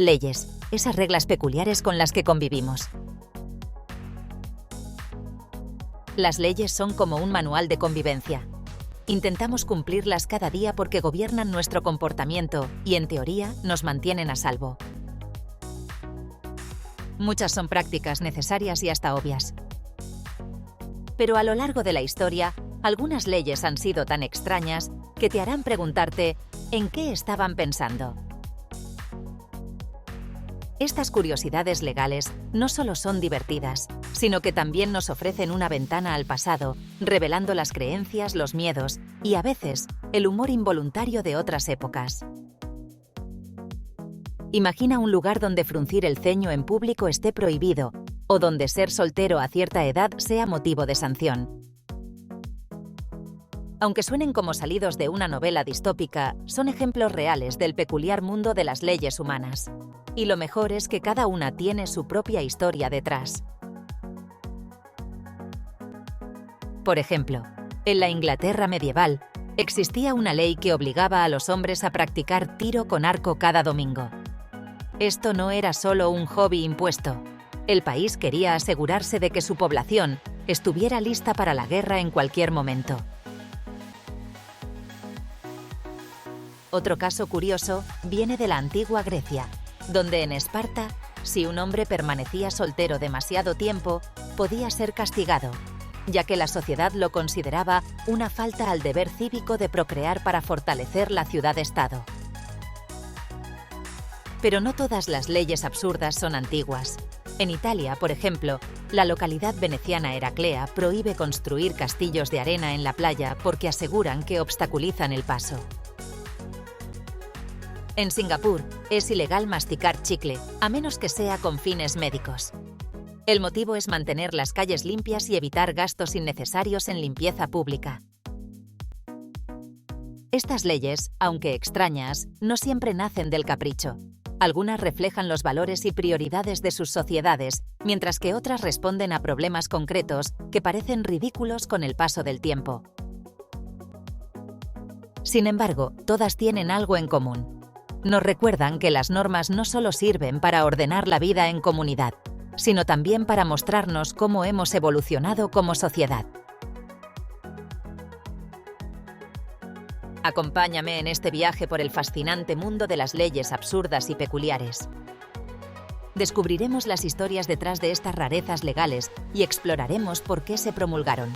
Leyes, esas reglas peculiares con las que convivimos. Las leyes son como un manual de convivencia. Intentamos cumplirlas cada día porque gobiernan nuestro comportamiento y, en teoría, nos mantienen a salvo. Muchas son prácticas, necesarias y hasta obvias. Pero a lo largo de la historia, algunas leyes han sido tan extrañas que te harán preguntarte ¿en qué estaban pensando? Estas curiosidades legales no solo son divertidas, sino que también nos ofrecen una ventana al pasado, revelando las creencias, los miedos y, a veces, el humor involuntario de otras épocas. Imagina un lugar donde fruncir el ceño en público esté prohibido, o donde ser soltero a cierta edad sea motivo de sanción. Aunque suenen como salidos de una novela distópica, son ejemplos reales del peculiar mundo de las leyes humanas. Y lo mejor es que cada una tiene su propia historia detrás. Por ejemplo, en la Inglaterra medieval, existía una ley que obligaba a los hombres a practicar tiro con arco cada domingo. Esto no era solo un hobby impuesto. El país quería asegurarse de que su población estuviera lista para la guerra en cualquier momento. Otro caso curioso viene de la antigua Grecia, donde en Esparta, si un hombre permanecía soltero demasiado tiempo, podía ser castigado, ya que la sociedad lo consideraba una falta al deber cívico de procrear para fortalecer la ciudad-estado. Pero no todas las leyes absurdas son antiguas. En Italia, por ejemplo, la localidad veneciana Heraclea prohíbe construir castillos de arena en la playa porque aseguran que obstaculizan el paso. En Singapur, es ilegal masticar chicle, a menos que sea con fines médicos. El motivo es mantener las calles limpias y evitar gastos innecesarios en limpieza pública. Estas leyes, aunque extrañas, no siempre nacen del capricho. Algunas reflejan los valores y prioridades de sus sociedades, mientras que otras responden a problemas concretos que parecen ridículos con el paso del tiempo. Sin embargo, todas tienen algo en común. Nos recuerdan que las normas no solo sirven para ordenar la vida en comunidad, sino también para mostrarnos cómo hemos evolucionado como sociedad. Acompáñame en este viaje por el fascinante mundo de las leyes absurdas y peculiares. Descubriremos las historias detrás de estas rarezas legales y exploraremos por qué se promulgaron.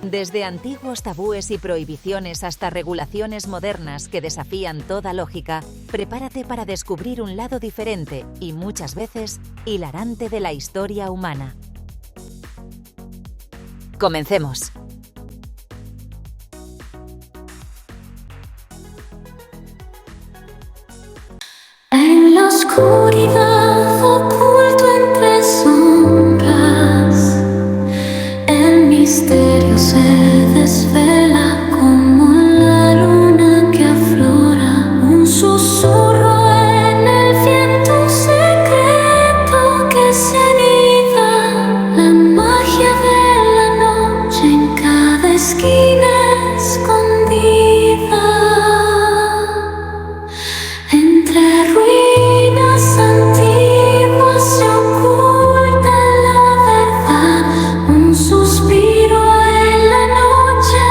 Desde antiguos tabúes y prohibiciones hasta regulaciones modernas que desafían toda lógica, prepárate para descubrir un lado diferente y muchas veces hilarante de la historia humana. Comencemos. En la oscuridad oculto entre sombras, el misterio se desvela como la luna que aflora, un susurro en el viento, un secreto que se anida, la magia de la noche en cada esquina escondida. Entre ruinas antiguas se oculta la verdad, un suspiro en la noche,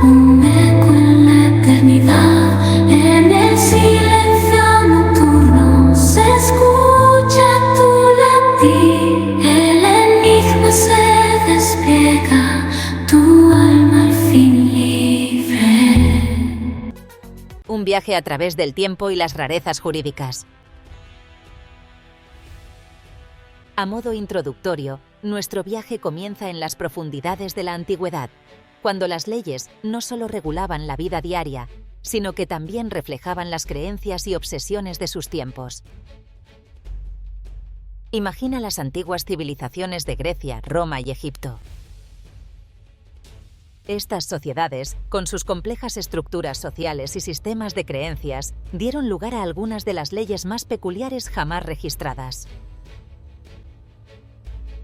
un eco en la eternidad. En el silencio nocturno se escucha tu latir, el enigma se despliega, tu alma al fin libre. Un viaje a través del tiempo y las rarezas jurídicas. A modo introductorio, nuestro viaje comienza en las profundidades de la antigüedad, cuando las leyes no solo regulaban la vida diaria, sino que también reflejaban las creencias y obsesiones de sus tiempos. Imagina las antiguas civilizaciones de Grecia, Roma y Egipto. Estas sociedades, con sus complejas estructuras sociales y sistemas de creencias, dieron lugar a algunas de las leyes más peculiares jamás registradas.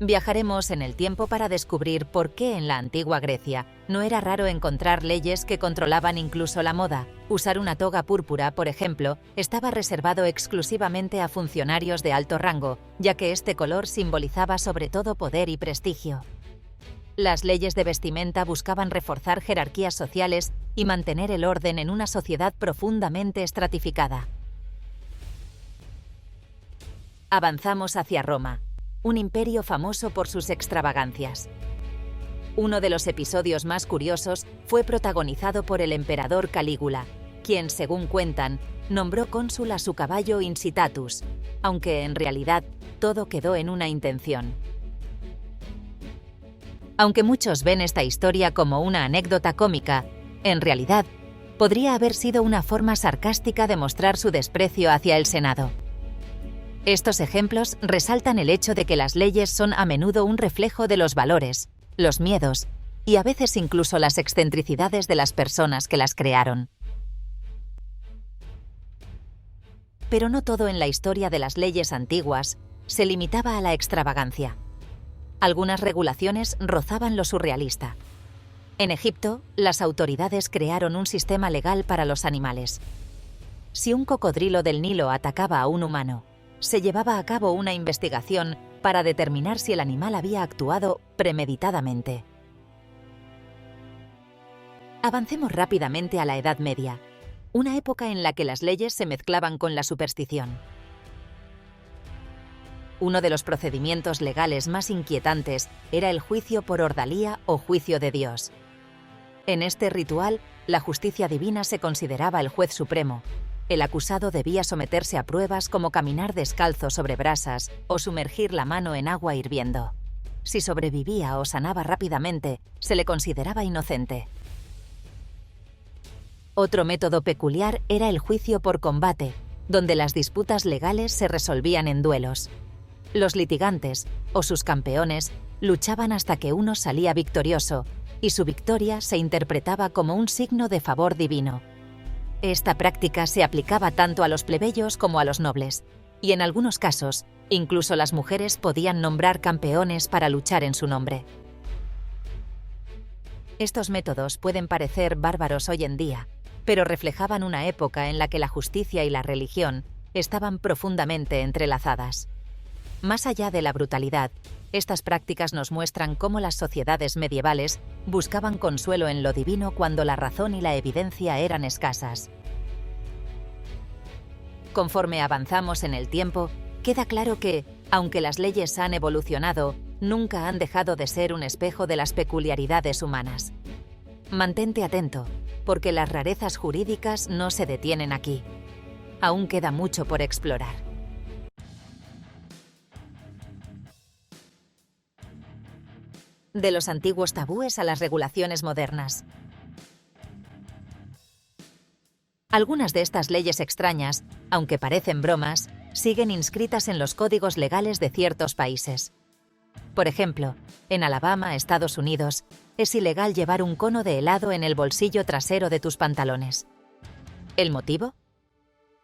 Viajaremos en el tiempo para descubrir por qué en la antigua Grecia no era raro encontrar leyes que controlaban incluso la moda. Usar una toga púrpura, por ejemplo, estaba reservado exclusivamente a funcionarios de alto rango, ya que este color simbolizaba sobre todo poder y prestigio. Las leyes de vestimenta buscaban reforzar jerarquías sociales y mantener el orden en una sociedad profundamente estratificada. Avanzamos hacia Roma, un imperio famoso por sus extravagancias. Uno de los episodios más curiosos fue protagonizado por el emperador Calígula, quien, según cuentan, nombró cónsul a su caballo Incitatus, aunque en realidad todo quedó en una intención. Aunque muchos ven esta historia como una anécdota cómica, en realidad podría haber sido una forma sarcástica de mostrar su desprecio hacia el Senado. Estos ejemplos resaltan el hecho de que las leyes son a menudo un reflejo de los valores, los miedos y a veces incluso las excentricidades de las personas que las crearon. Pero no todo en la historia de las leyes antiguas se limitaba a la extravagancia. Algunas regulaciones rozaban lo surrealista. En Egipto, las autoridades crearon un sistema legal para los animales. Si un cocodrilo del Nilo atacaba a un humano, se llevaba a cabo una investigación para determinar si el animal había actuado premeditadamente. Avancemos rápidamente a la Edad Media, una época en la que las leyes se mezclaban con la superstición. Uno de los procedimientos legales más inquietantes era el juicio por ordalía o juicio de Dios. En este ritual, la justicia divina se consideraba el juez supremo. El acusado debía someterse a pruebas como caminar descalzo sobre brasas o sumergir la mano en agua hirviendo. Si sobrevivía o sanaba rápidamente, se le consideraba inocente. Otro método peculiar era el juicio por combate, donde las disputas legales se resolvían en duelos. Los litigantes, o sus campeones, luchaban hasta que uno salía victorioso, y su victoria se interpretaba como un signo de favor divino. Esta práctica se aplicaba tanto a los plebeyos como a los nobles, y en algunos casos, incluso las mujeres podían nombrar campeones para luchar en su nombre. Estos métodos pueden parecer bárbaros hoy en día, pero reflejaban una época en la que la justicia y la religión estaban profundamente entrelazadas. Más allá de la brutalidad, estas prácticas nos muestran cómo las sociedades medievales buscaban consuelo en lo divino cuando la razón y la evidencia eran escasas. Conforme avanzamos en el tiempo, queda claro que, aunque las leyes han evolucionado, nunca han dejado de ser un espejo de las peculiaridades humanas. Mantente atento, porque las rarezas jurídicas no se detienen aquí. Aún queda mucho por explorar. De los antiguos tabúes a las regulaciones modernas. Algunas de estas leyes extrañas, aunque parecen bromas, siguen inscritas en los códigos legales de ciertos países. Por ejemplo, en Alabama, Estados Unidos, es ilegal llevar un cono de helado en el bolsillo trasero de tus pantalones. ¿El motivo?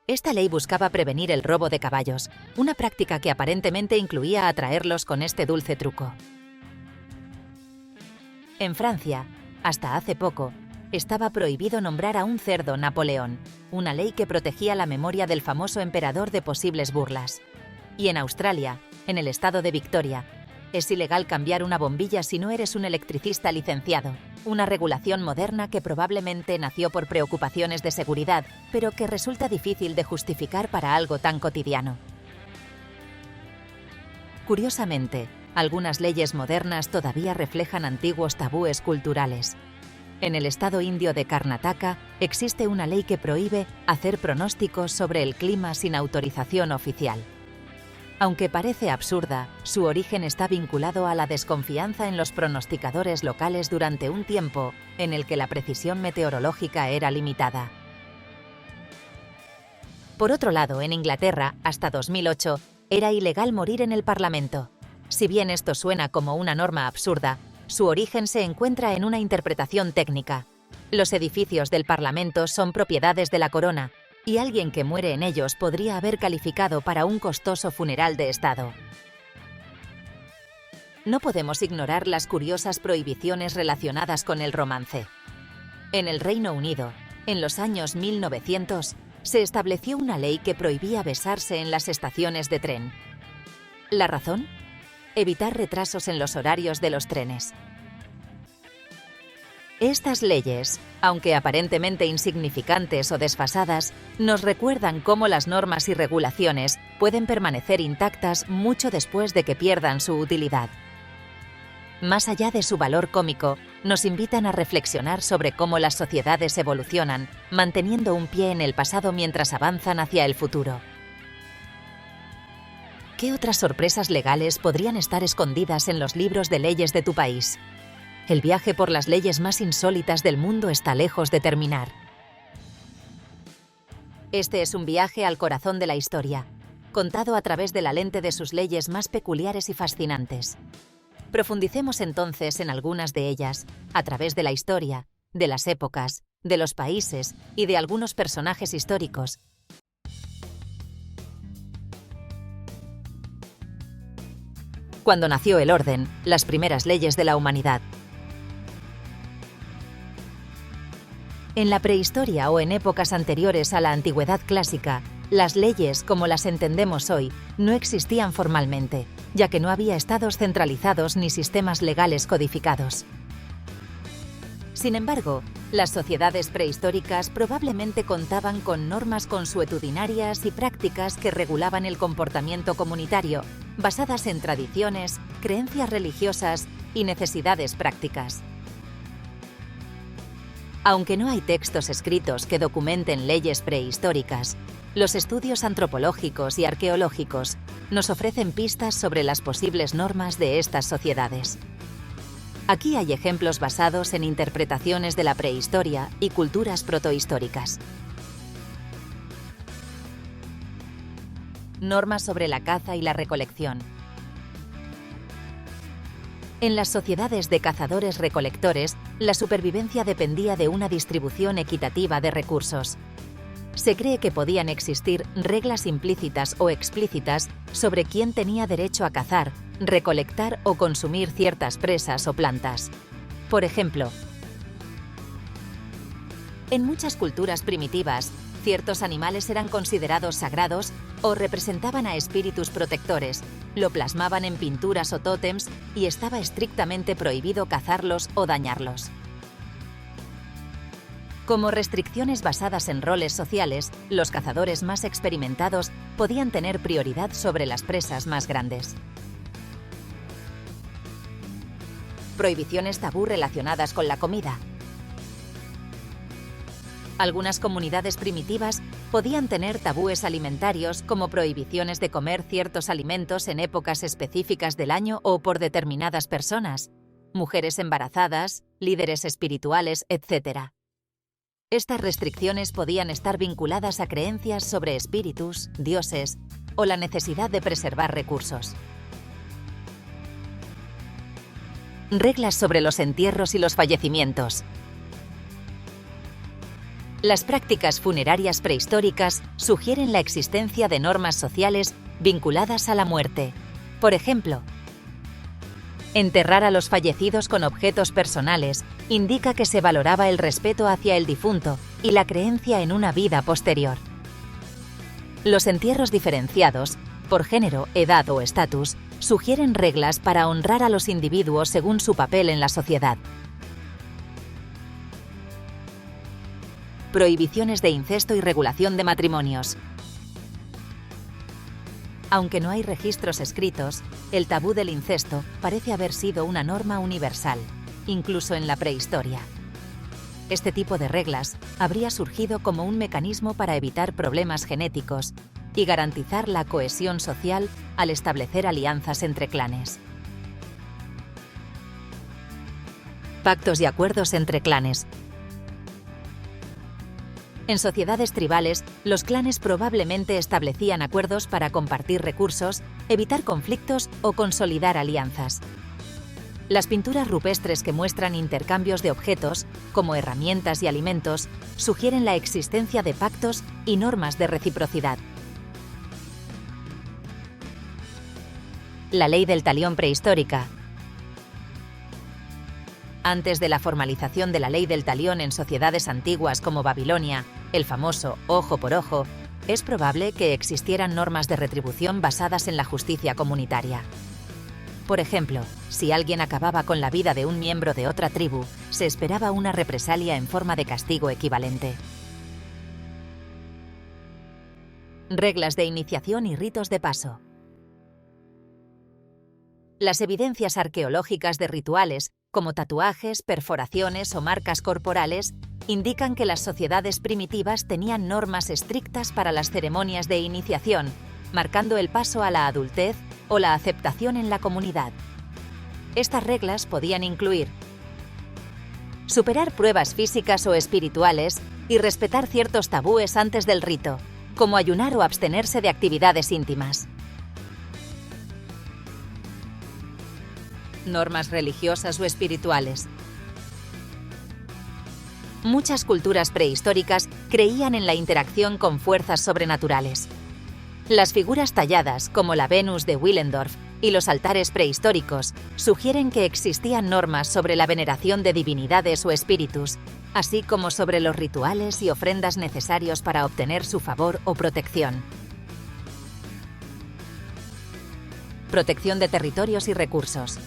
Esta ley buscaba prevenir el robo de caballos, una práctica que aparentemente incluía atraerlos con este dulce truco. En Francia, hasta hace poco, estaba prohibido nombrar a un cerdo Napoleón, una ley que protegía la memoria del famoso emperador de posibles burlas. Y en Australia, en el estado de Victoria, es ilegal cambiar una bombilla si no eres un electricista licenciado, una regulación moderna que probablemente nació por preocupaciones de seguridad, pero que resulta difícil de justificar para algo tan cotidiano. Curiosamente, algunas leyes modernas todavía reflejan antiguos tabúes culturales. En el estado indio de Karnataka existe una ley que prohíbe hacer pronósticos sobre el clima sin autorización oficial. Aunque parece absurda, su origen está vinculado a la desconfianza en los pronosticadores locales durante un tiempo en el que la precisión meteorológica era limitada. Por otro lado, en Inglaterra, hasta 2008, era ilegal morir en el Parlamento. Si bien esto suena como una norma absurda, su origen se encuentra en una interpretación técnica. Los edificios del Parlamento son propiedades de la corona, y alguien que muere en ellos podría haber calificado para un costoso funeral de Estado. no podemos ignorar las curiosas prohibiciones relacionadas con el romance. En el Reino Unido, en los años 1900, se estableció una ley que prohibía besarse en las estaciones de tren. ¿La razón? Evitar retrasos en los horarios de los trenes. Estas leyes, aunque aparentemente insignificantes o desfasadas, nos recuerdan cómo las normas y regulaciones pueden permanecer intactas mucho después de que pierdan su utilidad. Más allá de su valor cómico, nos invitan a reflexionar sobre cómo las sociedades evolucionan, manteniendo un pie en el pasado mientras avanzan hacia el futuro. ¿Qué otras sorpresas legales podrían estar escondidas en los libros de leyes de tu país? El viaje por las leyes más insólitas del mundo está lejos de terminar. Este es un viaje al corazón de la historia, contado a través de la lente de sus leyes más peculiares y fascinantes. Profundicemos entonces en algunas de ellas, a través de la historia, de las épocas, de los países y de algunos personajes históricos. Cuando nació el orden, las primeras leyes de la humanidad. En la prehistoria o en épocas anteriores a la antigüedad clásica, las leyes, como las entendemos hoy, no existían formalmente, ya que no había estados centralizados ni sistemas legales codificados. Sin embargo, las sociedades prehistóricas probablemente contaban con normas consuetudinarias y prácticas que regulaban el comportamiento comunitario, basadas en tradiciones, creencias religiosas y necesidades prácticas. Aunque no hay textos escritos que documenten leyes prehistóricas, los estudios antropológicos y arqueológicos nos ofrecen pistas sobre las posibles normas de estas sociedades. Aquí hay ejemplos basados en interpretaciones de la prehistoria y culturas protohistóricas. Normas sobre la caza y la recolección. En las sociedades de cazadores-recolectores, la supervivencia dependía de una distribución equitativa de recursos. Se cree que podían existir reglas implícitas o explícitas sobre quién tenía derecho a cazar, recolectar o consumir ciertas presas o plantas. Por ejemplo, en muchas culturas primitivas, ciertos animales eran considerados sagrados o representaban a espíritus protectores, lo plasmaban en pinturas o tótems y estaba estrictamente prohibido cazarlos o dañarlos. Como restricciones basadas en roles sociales, los cazadores más experimentados podían tener prioridad sobre las presas más grandes. Prohibiciones tabú relacionadas con la comida. Algunas comunidades primitivas podían tener tabúes alimentarios como prohibiciones de comer ciertos alimentos en épocas específicas del año o por determinadas personas, mujeres embarazadas, líderes espirituales, etc. Estas restricciones podían estar vinculadas a creencias sobre espíritus, dioses o la necesidad de preservar recursos. Reglas sobre los entierros y los fallecimientos. Las prácticas funerarias prehistóricas sugieren la existencia de normas sociales vinculadas a la muerte. Por ejemplo, enterrar a los fallecidos con objetos personales indica que se valoraba el respeto hacia el difunto y la creencia en una vida posterior. Los entierros diferenciados, por género, edad o estatus, sugieren reglas para honrar a los individuos según su papel en la sociedad. Prohibiciones de incesto y regulación de matrimonios. Aunque no hay registros escritos, el tabú del incesto parece haber sido una norma universal, incluso en la prehistoria. Este tipo de reglas habría surgido como un mecanismo para evitar problemas genéticos y garantizar la cohesión social al establecer alianzas entre clanes. Pactos y acuerdos entre clanes. En sociedades tribales, los clanes probablemente establecían acuerdos para compartir recursos, evitar conflictos o consolidar alianzas. Las pinturas rupestres que muestran intercambios de objetos, como herramientas y alimentos, sugieren la existencia de pactos y normas de reciprocidad. La ley del talión prehistórica. Antes de la formalización de la ley del talión en sociedades antiguas como Babilonia, el famoso ojo por ojo, es probable que existieran normas de retribución basadas en la justicia comunitaria. Por ejemplo, si alguien acababa con la vida de un miembro de otra tribu, se esperaba una represalia en forma de castigo equivalente. Reglas de iniciación y ritos de paso. Las evidencias arqueológicas de rituales, como tatuajes, perforaciones o marcas corporales, indican que las sociedades primitivas tenían normas estrictas para las ceremonias de iniciación, marcando el paso a la adultez o la aceptación en la comunidad. Estas reglas podían incluir superar pruebas físicas o espirituales y respetar ciertos tabúes antes del rito, como ayunar o abstenerse de actividades íntimas. Normas religiosas o espirituales. Muchas culturas prehistóricas creían en la interacción con fuerzas sobrenaturales. Las figuras talladas, como la Venus de Willendorf, y los altares prehistóricos sugieren que existían normas sobre la veneración de divinidades o espíritus, así como sobre los rituales y ofrendas necesarios para obtener su favor o protección. Protección de territorios y recursos.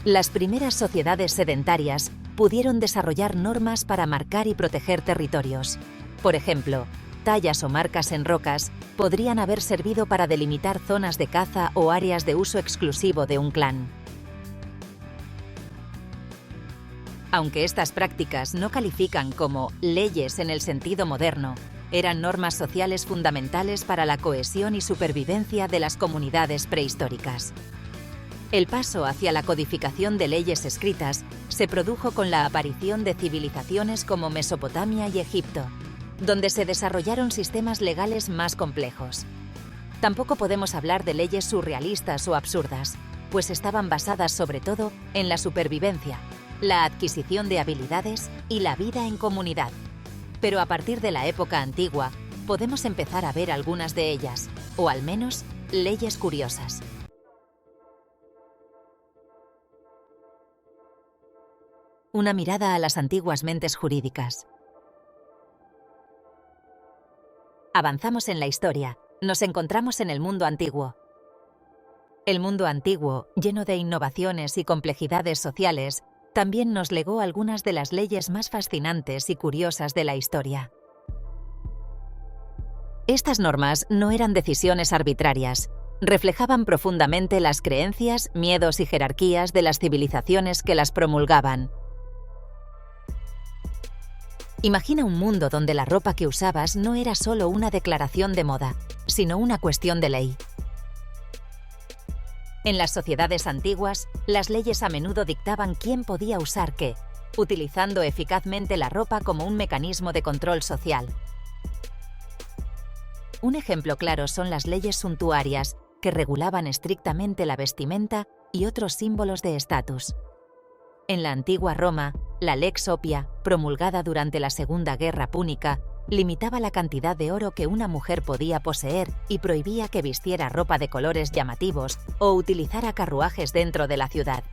Las primeras sociedades sedentarias pudieron desarrollar normas para marcar y proteger territorios. Por ejemplo, tallas o marcas en rocas podrían haber servido para delimitar zonas de caza o áreas de uso exclusivo de un clan. Aunque estas prácticas no califican como leyes en el sentido moderno, eran normas sociales fundamentales para la cohesión y supervivencia de las comunidades prehistóricas. El paso hacia la codificación de leyes escritas se produjo con la aparición de civilizaciones como Mesopotamia y Egipto, donde se desarrollaron sistemas legales más complejos. Tampoco podemos hablar de leyes surrealistas o absurdas, pues estaban basadas sobre todo en la supervivencia, la adquisición de habilidades y la vida en comunidad. Pero a partir de la época antigua, podemos empezar a ver algunas de ellas, o al menos leyes curiosas. Una mirada a las antiguas mentes jurídicas. Avanzamos en la historia. Nos encontramos en el mundo antiguo. El mundo antiguo, lleno de innovaciones y complejidades sociales, también nos legó algunas de las leyes más fascinantes y curiosas de la historia. Estas normas no eran decisiones arbitrarias. Reflejaban profundamente las creencias, miedos y jerarquías de las civilizaciones que las promulgaban. Imagina un mundo donde la ropa que usabas no era solo una declaración de moda, sino una cuestión de ley. En las sociedades antiguas, las leyes a menudo dictaban quién podía usar qué, utilizando eficazmente la ropa como un mecanismo de control social. Un ejemplo claro son las leyes suntuarias, que regulaban estrictamente la vestimenta y otros símbolos de estatus. En la antigua Roma, la Lex Oppia, promulgada durante la Segunda Guerra Púnica, limitaba la cantidad de oro que una mujer podía poseer y prohibía que vistiera ropa de colores llamativos o utilizara carruajes dentro de la ciudad.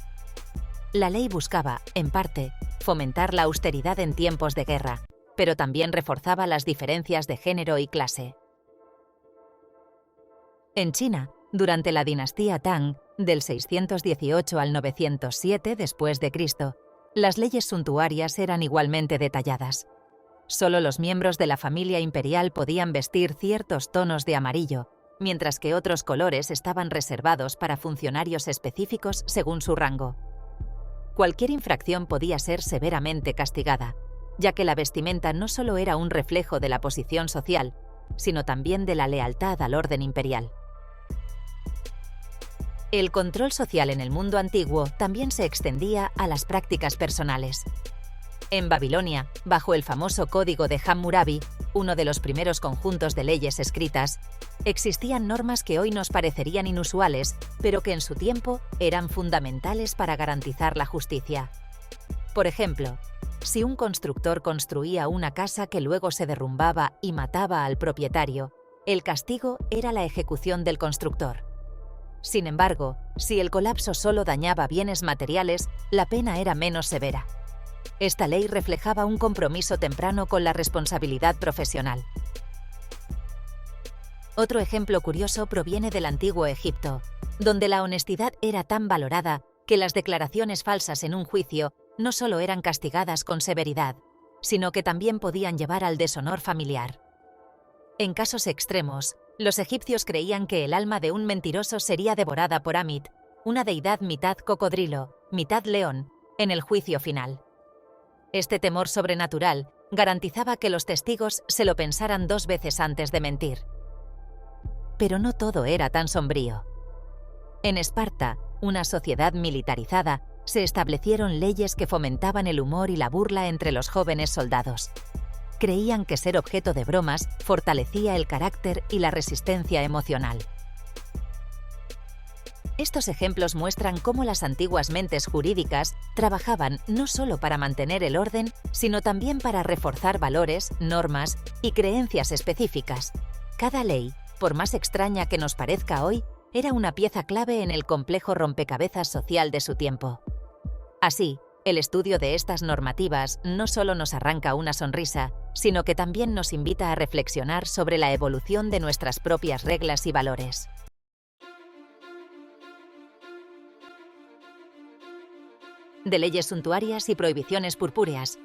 La ley buscaba, en parte, fomentar la austeridad en tiempos de guerra, pero también reforzaba las diferencias de género y clase. En China, durante la dinastía Tang, del 618 al 907 después de Cristo, las leyes suntuarias eran igualmente detalladas. Solo los miembros de la familia imperial podían vestir ciertos tonos de amarillo, mientras que otros colores estaban reservados para funcionarios específicos según su rango. Cualquier infracción podía ser severamente castigada, ya que la vestimenta no solo era un reflejo de la posición social, sino también de la lealtad al orden imperial. El control social en el mundo antiguo también se extendía a las prácticas personales. En Babilonia, bajo el famoso Código de Hammurabi, uno de los primeros conjuntos de leyes escritas, existían normas que hoy nos parecerían inusuales, pero que en su tiempo eran fundamentales para garantizar la justicia. Por ejemplo, si un constructor construía una casa que luego se derrumbaba y mataba al propietario, el castigo era la ejecución del constructor. Sin embargo, si el colapso solo dañaba bienes materiales, la pena era menos severa. Esta ley reflejaba un compromiso temprano con la responsabilidad profesional. Otro ejemplo curioso proviene del antiguo Egipto, donde la honestidad era tan valorada que las declaraciones falsas en un juicio no solo eran castigadas con severidad, sino que también podían llevar al deshonor familiar. En casos extremos, los egipcios creían que el alma de un mentiroso sería devorada por Amit, una deidad mitad cocodrilo, mitad león, en el juicio final. Este temor sobrenatural garantizaba que los testigos se lo pensaran 2 veces antes de mentir. Pero no todo era tan sombrío. En Esparta, una sociedad militarizada, se establecieron leyes que fomentaban el humor y la burla entre los jóvenes soldados. Creían que ser objeto de bromas fortalecía el carácter y la resistencia emocional. Estos ejemplos muestran cómo las antiguas mentes jurídicas trabajaban no solo para mantener el orden, sino también para reforzar valores, normas y creencias específicas. Cada ley, por más extraña que nos parezca hoy, era una pieza clave en el complejo rompecabezas social de su tiempo. Así, el estudio de estas normativas no solo nos arranca una sonrisa, sino que también nos invita a reflexionar sobre la evolución de nuestras propias reglas y valores. De leyes suntuarias y prohibiciones purpúreas.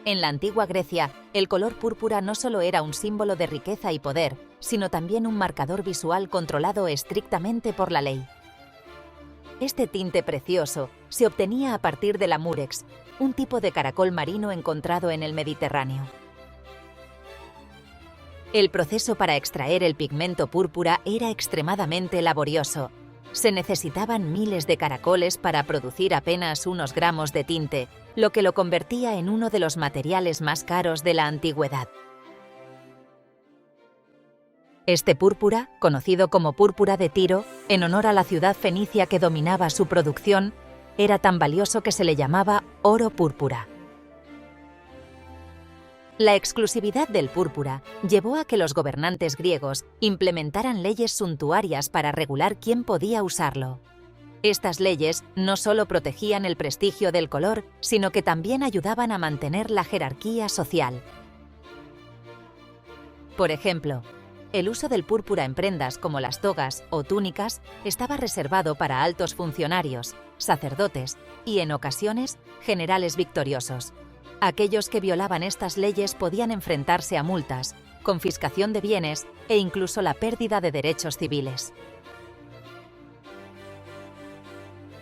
En la antigua Grecia, el color púrpura no solo era un símbolo de riqueza y poder, sino también un marcador visual controlado estrictamente por la ley. Este tinte precioso se obtenía a partir de la múrex, un tipo de caracol marino encontrado en el Mediterráneo. El proceso para extraer el pigmento púrpura era extremadamente laborioso. Se necesitaban miles de caracoles para producir apenas unos gramos de tinte, lo que lo convertía en uno de los materiales más caros de la antigüedad. Este púrpura, conocido como púrpura de Tiro, en honor a la ciudad fenicia que dominaba su producción, era tan valioso que se le llamaba oro púrpura. La exclusividad del púrpura llevó a que los gobernantes griegos implementaran leyes suntuarias para regular quién podía usarlo. Estas leyes no solo protegían el prestigio del color, sino que también ayudaban a mantener la jerarquía social. Por ejemplo, el uso del púrpura en prendas como las togas o túnicas estaba reservado para altos funcionarios, sacerdotes y, en ocasiones, generales victoriosos. Aquellos que violaban estas leyes podían enfrentarse a multas, confiscación de bienes e incluso la pérdida de derechos civiles.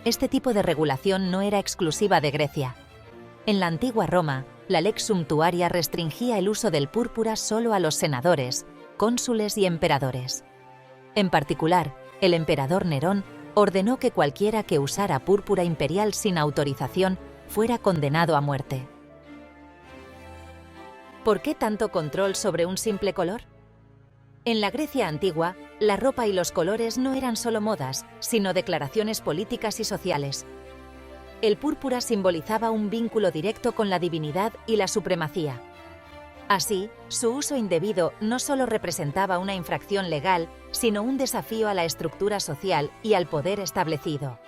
Este tipo de regulación no era exclusiva de Grecia. En la antigua Roma, la lex sumptuaria restringía el uso del púrpura solo a los senadores, cónsules y emperadores. En particular, el emperador Nerón ordenó que cualquiera que usara púrpura imperial sin autorización fuera condenado a muerte. ¿Por qué tanto control sobre un simple color? En la Grecia antigua, la ropa y los colores no eran solo modas, sino declaraciones políticas y sociales. El púrpura simbolizaba un vínculo directo con la divinidad y la supremacía. Así, su uso indebido no solo representaba una infracción legal, sino un desafío a la estructura social y al poder establecido.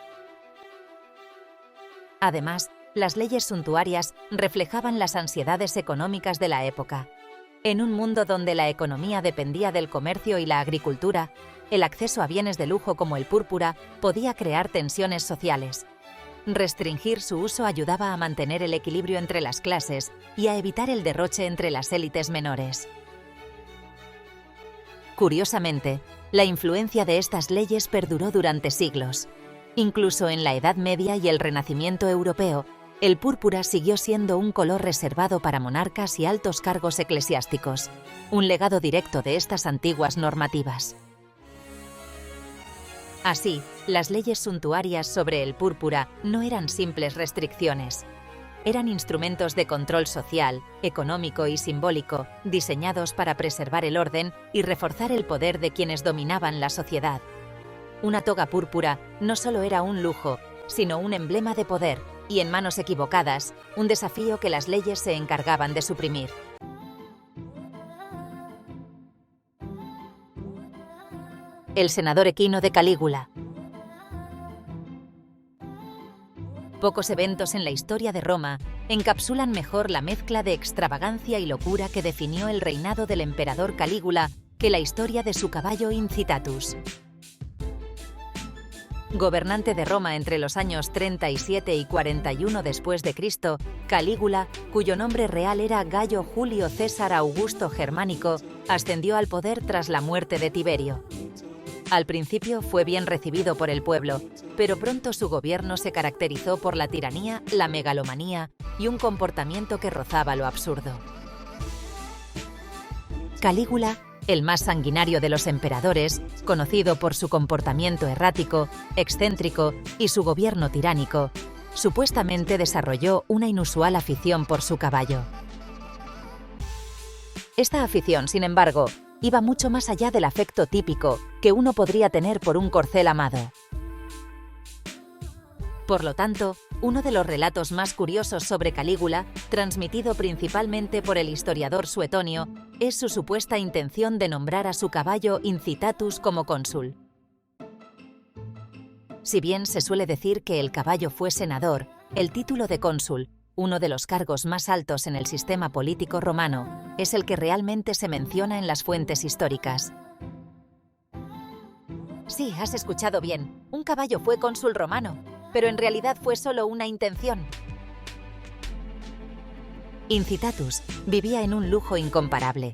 Además, las leyes suntuarias reflejaban las ansiedades económicas de la época. En un mundo donde la economía dependía del comercio y la agricultura, el acceso a bienes de lujo como el púrpura podía crear tensiones sociales. Restringir su uso ayudaba a mantener el equilibrio entre las clases y a evitar el derroche entre las élites menores. Curiosamente, la influencia de estas leyes perduró durante siglos. Incluso en la Edad Media y el Renacimiento europeo, el púrpura siguió siendo un color reservado para monarcas y altos cargos eclesiásticos, un legado directo de estas antiguas normativas. Así, las leyes suntuarias sobre el púrpura no eran simples restricciones. Eran instrumentos de control social, económico y simbólico, diseñados para preservar el orden y reforzar el poder de quienes dominaban la sociedad. Una toga púrpura no solo era un lujo, sino un emblema de poder, y en manos equivocadas, un desafío que las leyes se encargaban de suprimir. el senador Equino de Calígula. Pocos eventos en la historia de Roma encapsulan mejor la mezcla de extravagancia y locura que definió el reinado del emperador Calígula que la historia de su caballo Incitatus. Gobernante de Roma entre los años 37 y 41 después de Cristo, Calígula, cuyo nombre real era Gayo Julio César Augusto Germánico, ascendió al poder tras la muerte de Tiberio. Al principio fue bien recibido por el pueblo, pero pronto su gobierno se caracterizó por la tiranía, la megalomanía y un comportamiento que rozaba lo absurdo. Calígula, el más sanguinario de los emperadores, conocido por su comportamiento errático, excéntrico y su gobierno tiránico, supuestamente desarrolló una inusual afición por su caballo. Esta afición, sin embargo, iba mucho más allá del afecto típico que uno podría tener por un corcel amado. Por lo tanto, uno de los relatos más curiosos sobre Calígula, transmitido principalmente por el historiador Suetonio, es su supuesta intención de nombrar a su caballo Incitatus como cónsul. Si bien se suele decir que el caballo fue senador, el título de cónsul, uno de los cargos más altos en el sistema político romano, es el que realmente se menciona en las fuentes históricas. Sí, has escuchado bien, un caballo fue cónsul romano, pero en realidad fue solo una intención. Incitatus vivía en un lujo incomparable.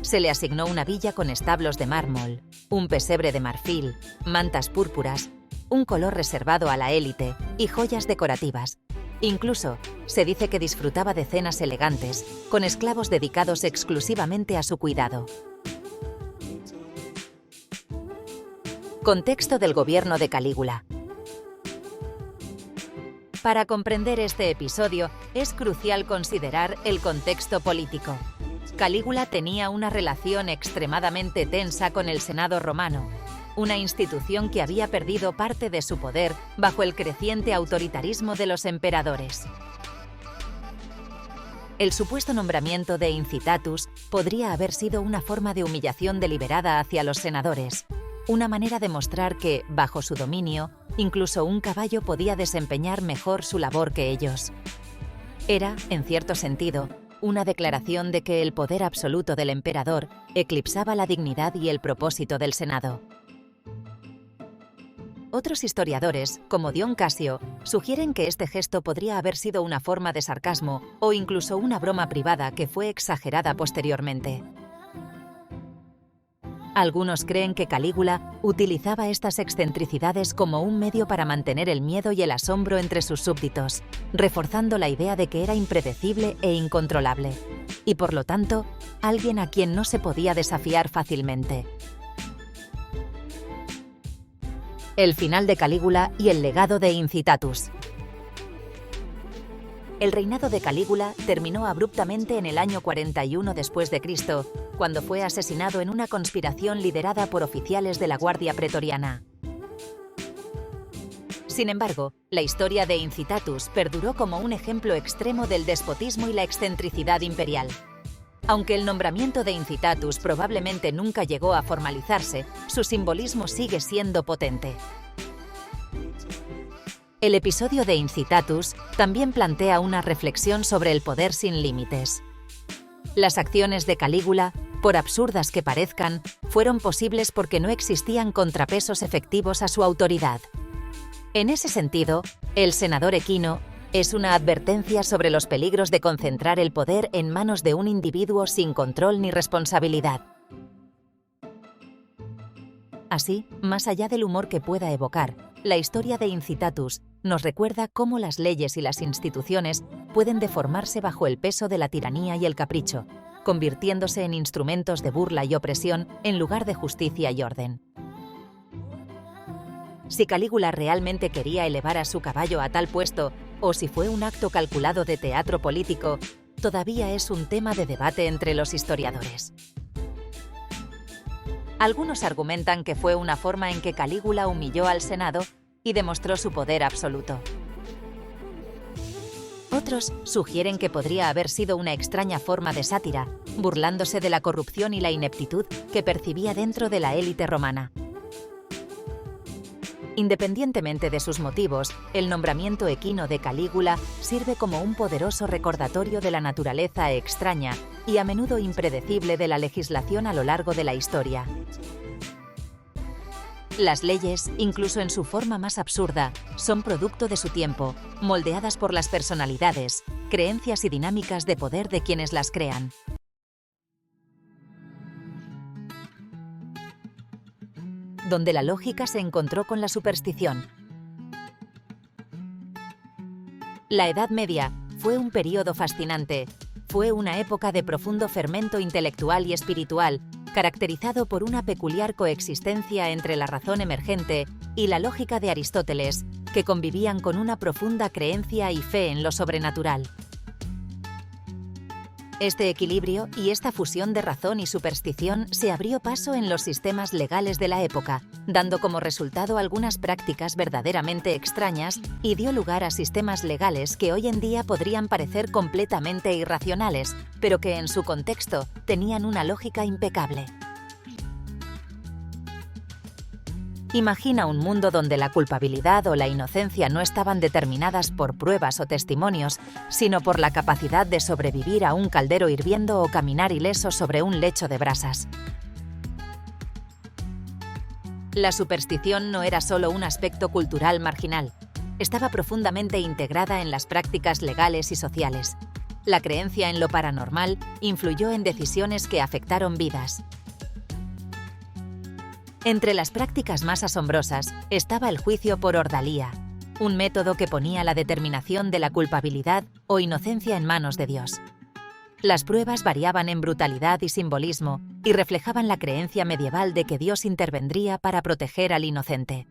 Se le asignó una villa con establos de mármol, un pesebre de marfil, mantas púrpuras, un color reservado a la élite y joyas decorativas. Incluso, se dice que disfrutaba de cenas elegantes, con esclavos dedicados exclusivamente a su cuidado. Contexto del gobierno de Calígula. Para comprender este episodio, es crucial considerar el contexto político. Calígula tenía una relación extremadamente tensa con el Senado romano, una institución que había perdido parte de su poder bajo el creciente autoritarismo de los emperadores. El supuesto nombramiento de Incitatus podría haber sido una forma de humillación deliberada hacia los senadores, una manera de mostrar que, bajo su dominio, incluso un caballo podía desempeñar mejor su labor que ellos. Era, en cierto sentido, una declaración de que el poder absoluto del emperador eclipsaba la dignidad y el propósito del Senado. Otros historiadores, como Dion Casio, sugieren que este gesto podría haber sido una forma de sarcasmo o incluso una broma privada que fue exagerada posteriormente. Algunos creen que Calígula utilizaba estas excentricidades como un medio para mantener el miedo y el asombro entre sus súbditos, reforzando la idea de que era impredecible e incontrolable, y por lo tanto, alguien a quien no se podía desafiar fácilmente. El final de Calígula y el legado de Incitatus. El reinado de Calígula terminó abruptamente en el año 41 después de Cristo, cuando fue asesinado en una conspiración liderada por oficiales de la Guardia Pretoriana. Sin embargo, la historia de Incitatus perduró como un ejemplo extremo del despotismo y la excentricidad imperial. Aunque el nombramiento de Incitatus probablemente nunca llegó a formalizarse, su simbolismo sigue siendo potente. El episodio de Incitatus también plantea una reflexión sobre el poder sin límites. Las acciones de Calígula, por absurdas que parezcan, fueron posibles porque no existían contrapesos efectivos a su autoridad. En ese sentido, el senador Equino es una advertencia sobre los peligros de concentrar el poder en manos de un individuo sin control ni responsabilidad. Así, más allá del humor que pueda evocar, la historia de Incitatus nos recuerda cómo las leyes y las instituciones pueden deformarse bajo el peso de la tiranía y el capricho, convirtiéndose en instrumentos de burla y opresión en lugar de justicia y orden. Si Calígula realmente quería elevar a su caballo a tal puesto, o si fue un acto calculado de teatro político, todavía es un tema de debate entre los historiadores. Algunos argumentan que fue una forma en que Calígula humilló al Senado y demostró su poder absoluto. Otros sugieren que podría haber sido una extraña forma de sátira, burlándose de la corrupción y la ineptitud que percibía dentro de la élite romana. Independientemente de sus motivos, el nombramiento equino de Calígula sirve como un poderoso recordatorio de la naturaleza extraña y a menudo impredecible de la legislación a lo largo de la historia. Las leyes, incluso en su forma más absurda, son producto de su tiempo, moldeadas por las personalidades, creencias y dinámicas de poder de quienes las crean. Donde la lógica se encontró con la superstición. La Edad Media fue un período fascinante. Fue una época de profundo fermento intelectual y espiritual, caracterizado por una peculiar coexistencia entre la razón emergente y la lógica de Aristóteles, que convivían con una profunda creencia y fe en lo sobrenatural. Este equilibrio y esta fusión de razón y superstición se abrió paso en los sistemas legales de la época, dando como resultado algunas prácticas verdaderamente extrañas y dio lugar a sistemas legales que hoy en día podrían parecer completamente irracionales, pero que en su contexto tenían una lógica impecable. Imagina un mundo donde la culpabilidad o la inocencia no estaban determinadas por pruebas o testimonios, sino por la capacidad de sobrevivir a un caldero hirviendo o caminar ileso sobre un lecho de brasas. La superstición no era solo un aspecto cultural marginal, estaba profundamente integrada en las prácticas legales y sociales. La creencia en lo paranormal influyó en decisiones que afectaron vidas. Entre las prácticas más asombrosas estaba el juicio por ordalía, un método que ponía la determinación de la culpabilidad o inocencia en manos de Dios. Las pruebas variaban en brutalidad y simbolismo y reflejaban la creencia medieval de que Dios intervendría para proteger al inocente.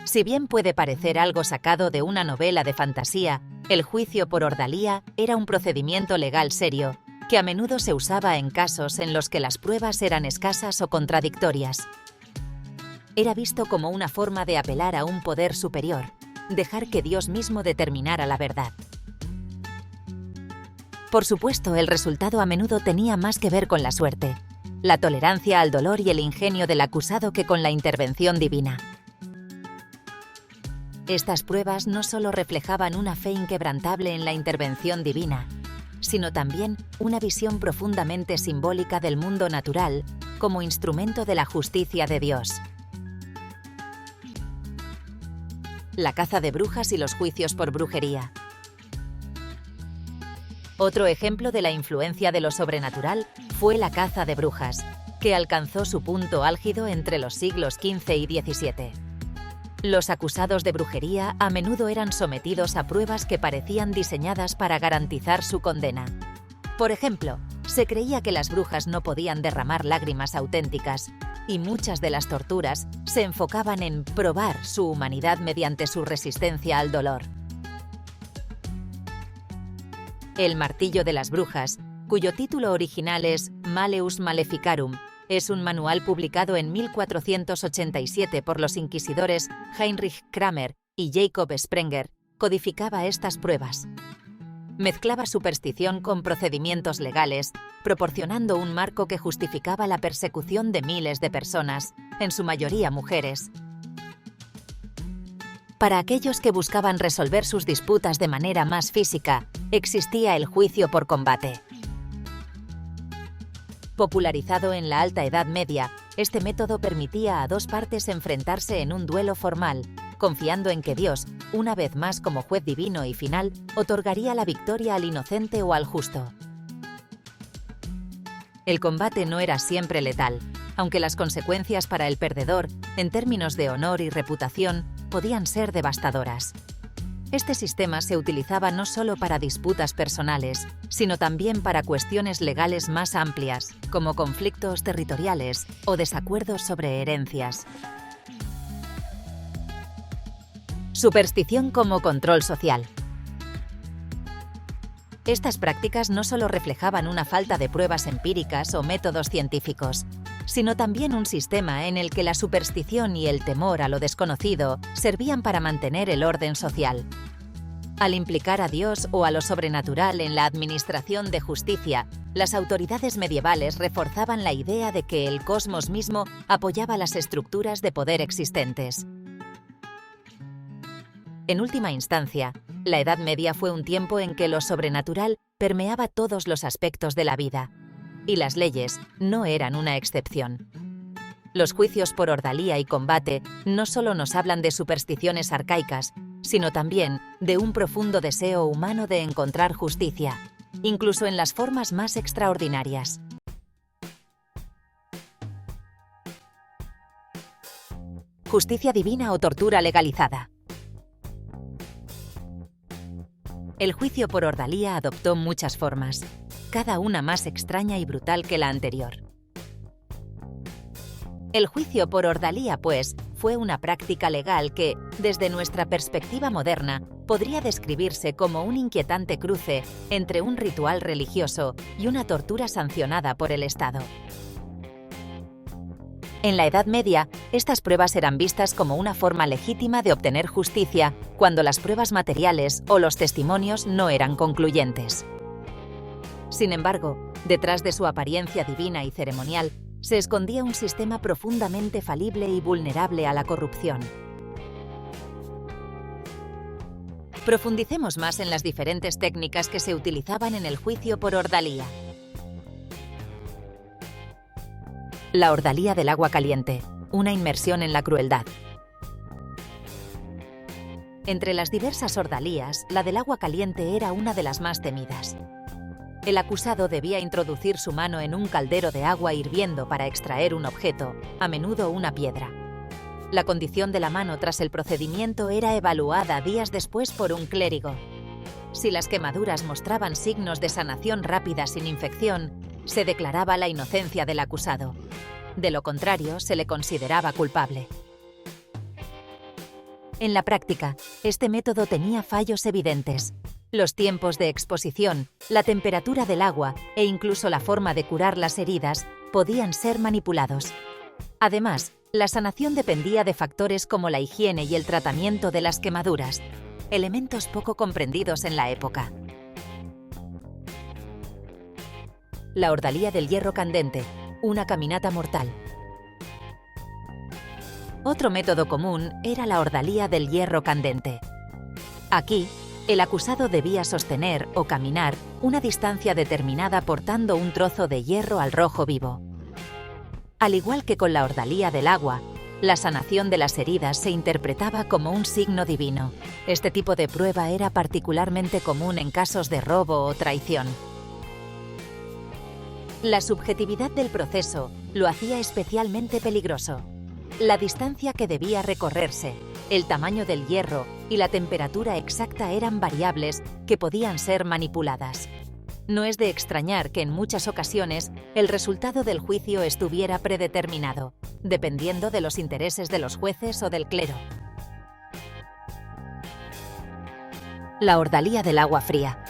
Si bien puede parecer algo sacado de una novela de fantasía, el juicio por ordalía era un procedimiento legal serio, que a menudo se usaba en casos en los que las pruebas eran escasas o contradictorias. Era visto como una forma de apelar a un poder superior, dejar que Dios mismo determinara la verdad. Por supuesto, el resultado a menudo tenía más que ver con la suerte, la tolerancia al dolor y el ingenio del acusado que con la intervención divina. Estas pruebas no solo reflejaban una fe inquebrantable en la intervención divina, sino también una visión profundamente simbólica del mundo natural como instrumento de la justicia de Dios. La caza de brujas y los juicios por brujería. Otro ejemplo de la influencia de lo sobrenatural fue la caza de brujas, que alcanzó su punto álgido entre los siglos XV y XVII. Los acusados de brujería a menudo eran sometidos a pruebas que parecían diseñadas para garantizar su condena. Por ejemplo, se creía que las brujas no podían derramar lágrimas auténticas, y muchas de las torturas se enfocaban en probar su humanidad mediante su resistencia al dolor. El martillo de las brujas, cuyo título original es Malleus Maleficarum, es un manual publicado en 1487 por los inquisidores Heinrich Kramer y Jacob Sprenger, codificaba estas pruebas. Mezclaba superstición con procedimientos legales, proporcionando un marco que justificaba la persecución de miles de personas, en su mayoría mujeres. Para aquellos que buscaban resolver sus disputas de manera más física, existía el juicio por combate. Popularizado en la Alta Edad Media, este método permitía a dos partes enfrentarse en un duelo formal, confiando en que Dios, una vez más como juez divino y final, otorgaría la victoria al inocente o al justo. El combate no era siempre letal, aunque las consecuencias para el perdedor, en términos de honor y reputación, podían ser devastadoras. Este sistema se utilizaba no solo para disputas personales, sino también para cuestiones legales más amplias, como conflictos territoriales o desacuerdos sobre herencias. Superstición como control social. Estas prácticas no solo reflejaban una falta de pruebas empíricas o métodos científicos, sino también un sistema en el que la superstición y el temor a lo desconocido servían para mantener el orden social. Al implicar a Dios o a lo sobrenatural en la administración de justicia, las autoridades medievales reforzaban la idea de que el cosmos mismo apoyaba las estructuras de poder existentes. En última instancia, la Edad Media fue un tiempo en que lo sobrenatural permeaba todos los aspectos de la vida, y las leyes no eran una excepción. Los juicios por ordalía y combate no solo nos hablan de supersticiones arcaicas, sino también de un profundo deseo humano de encontrar justicia, incluso en las formas más extraordinarias. Justicia divina o tortura legalizada. El juicio por ordalía adoptó muchas formas, cada una más extraña y brutal que la anterior. El juicio por ordalía, pues, fue una práctica legal que, desde nuestra perspectiva moderna, podría describirse como un inquietante cruce entre un ritual religioso y una tortura sancionada por el Estado. En la Edad Media, estas pruebas eran vistas como una forma legítima de obtener justicia cuando las pruebas materiales o los testimonios no eran concluyentes. Sin embargo, detrás de su apariencia divina y ceremonial, se escondía un sistema profundamente falible y vulnerable a la corrupción. Profundicemos más en las diferentes técnicas que se utilizaban en el juicio por ordalía. La ordalía del agua caliente, una inmersión en la crueldad. Entre las diversas ordalías, la del agua caliente era una de las más temidas. El acusado debía introducir su mano en un caldero de agua hirviendo para extraer un objeto, a menudo una piedra. La condición de la mano tras el procedimiento era evaluada días después por un clérigo. Si las quemaduras mostraban signos de sanación rápida sin infección, se declaraba la inocencia del acusado. De lo contrario, se le consideraba culpable. En la práctica, este método tenía fallos evidentes. Los tiempos de exposición, la temperatura del agua e incluso la forma de curar las heridas podían ser manipulados. Además, la sanación dependía de factores como la higiene y el tratamiento de las quemaduras, elementos poco comprendidos en la época. La ordalía del hierro candente, una caminata mortal. Otro método común era la ordalía del hierro candente. Aquí, el acusado debía sostener o caminar una distancia determinada portando un trozo de hierro al rojo vivo. Al igual que con la ordalía del agua, la sanación de las heridas se interpretaba como un signo divino. Este tipo de prueba era particularmente común en casos de robo o traición. La subjetividad del proceso lo hacía especialmente peligroso. La distancia que debía recorrerse, el tamaño del hierro y la temperatura exacta eran variables que podían ser manipuladas. No es de extrañar que en muchas ocasiones el resultado del juicio estuviera predeterminado, dependiendo de los intereses de los jueces o del clero. La ordalía del agua fría.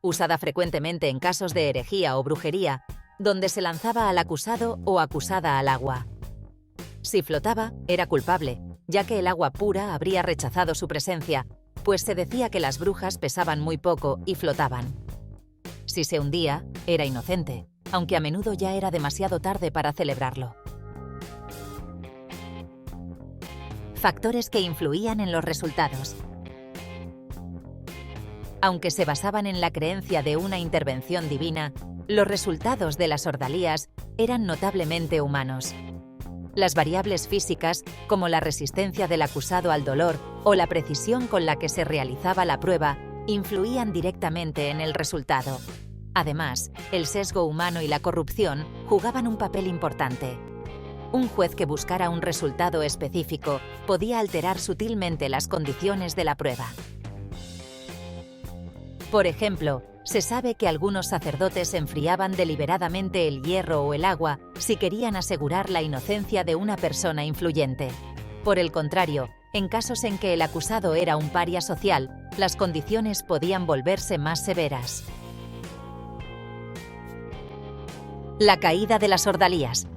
Usada frecuentemente en casos de herejía o brujería, donde se lanzaba al acusado o acusada al agua. Si flotaba, era culpable, ya que el agua pura habría rechazado su presencia, pues se decía que las brujas pesaban muy poco y flotaban. Si se hundía, era inocente, aunque a menudo ya era demasiado tarde para celebrarlo. Factores que influían en los resultados. Aunque se basaban en la creencia de una intervención divina, los resultados de las ordalías eran notablemente humanos. Las variables físicas, como la resistencia del acusado al dolor o la precisión con la que se realizaba la prueba, influían directamente en el resultado. Además, el sesgo humano y la corrupción jugaban un papel importante. Un juez que buscara un resultado específico podía alterar sutilmente las condiciones de la prueba. Por ejemplo, se sabe que algunos sacerdotes enfriaban deliberadamente el hierro o el agua si querían asegurar la inocencia de una persona influyente. Por el contrario, en casos en que el acusado era un paria social, las condiciones podían volverse más severas. La caída de las ordalías.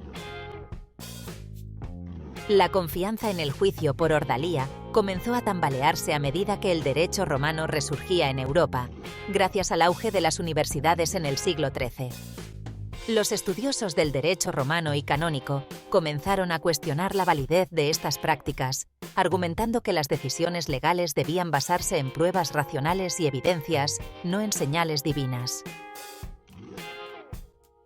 La confianza en el juicio por ordalía comenzó a tambalearse a medida que el derecho romano resurgía en Europa, gracias al auge de las universidades en el siglo XIII. Los estudiosos del derecho romano y canónico comenzaron a cuestionar la validez de estas prácticas, argumentando que las decisiones legales debían basarse en pruebas racionales y evidencias, no en señales divinas.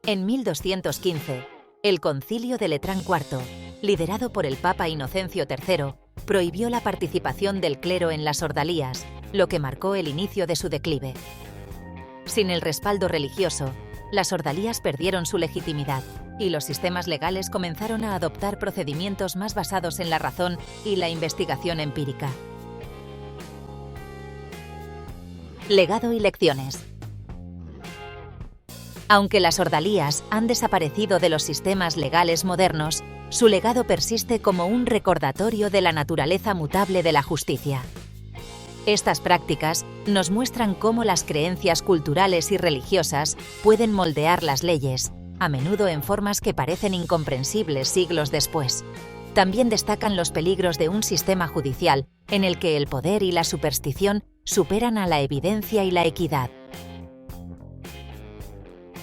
En 1215, el Concilio de Letrán IV, liderado por el Papa Inocencio III, prohibió la participación del clero en las ordalías, lo que marcó el inicio de su declive. Sin el respaldo religioso, las ordalías perdieron su legitimidad y los sistemas legales comenzaron a adoptar procedimientos más basados en la razón y la investigación empírica. Legado y lecciones. Aunque las ordalías han desaparecido de los sistemas legales modernos, su legado persiste como un recordatorio de la naturaleza mutable de la justicia. Estas prácticas nos muestran cómo las creencias culturales y religiosas pueden moldear las leyes, a menudo en formas que parecen incomprensibles siglos después. También destacan los peligros de un sistema judicial en el que el poder y la superstición superan a la evidencia y la equidad.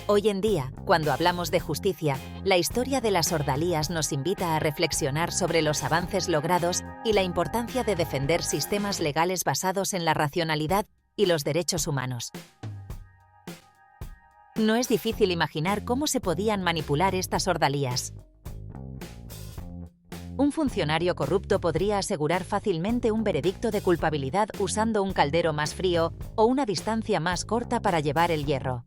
Hoy en día, cuando hablamos de justicia, la historia de las ordalías nos invita a reflexionar sobre los avances logrados y la importancia de defender sistemas legales basados en la racionalidad y los derechos humanos. No es difícil imaginar cómo se podían manipular estas ordalías. Un funcionario corrupto podría asegurar fácilmente un veredicto de culpabilidad usando un caldero más frío o una distancia más corta para llevar el hierro.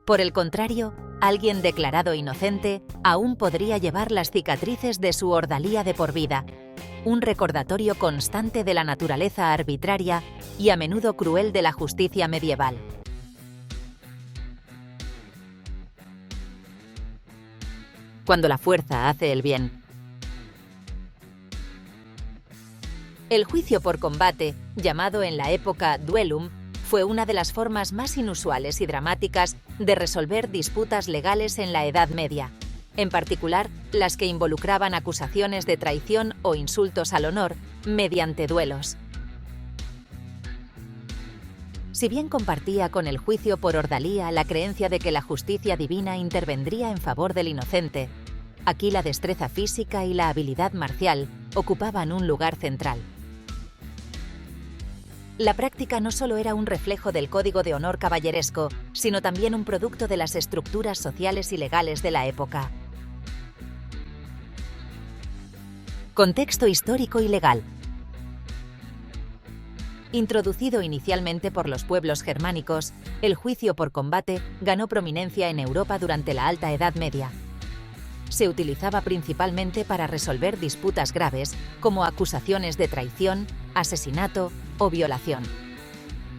Por el contrario, alguien declarado inocente aún podría llevar las cicatrices de su ordalía de por vida, un recordatorio constante de la naturaleza arbitraria y a menudo cruel de la justicia medieval. Cuando la fuerza hace el bien. El juicio por combate, llamado en la época duellum, fue una de las formas más inusuales y dramáticas de resolver disputas legales en la Edad Media, en particular las que involucraban acusaciones de traición o insultos al honor mediante duelos. Si bien compartía con el juicio por ordalía la creencia de que la justicia divina intervendría en favor del inocente, aquí la destreza física y la habilidad marcial ocupaban un lugar central. La práctica no solo era un reflejo del código de honor caballeresco, sino también un producto de las estructuras sociales y legales de la época. Contexto histórico y legal. Introducido inicialmente por los pueblos germánicos, el juicio por combate ganó prominencia en Europa durante la Alta Edad Media. Se utilizaba principalmente para resolver disputas graves, como acusaciones de traición, asesinato o violación.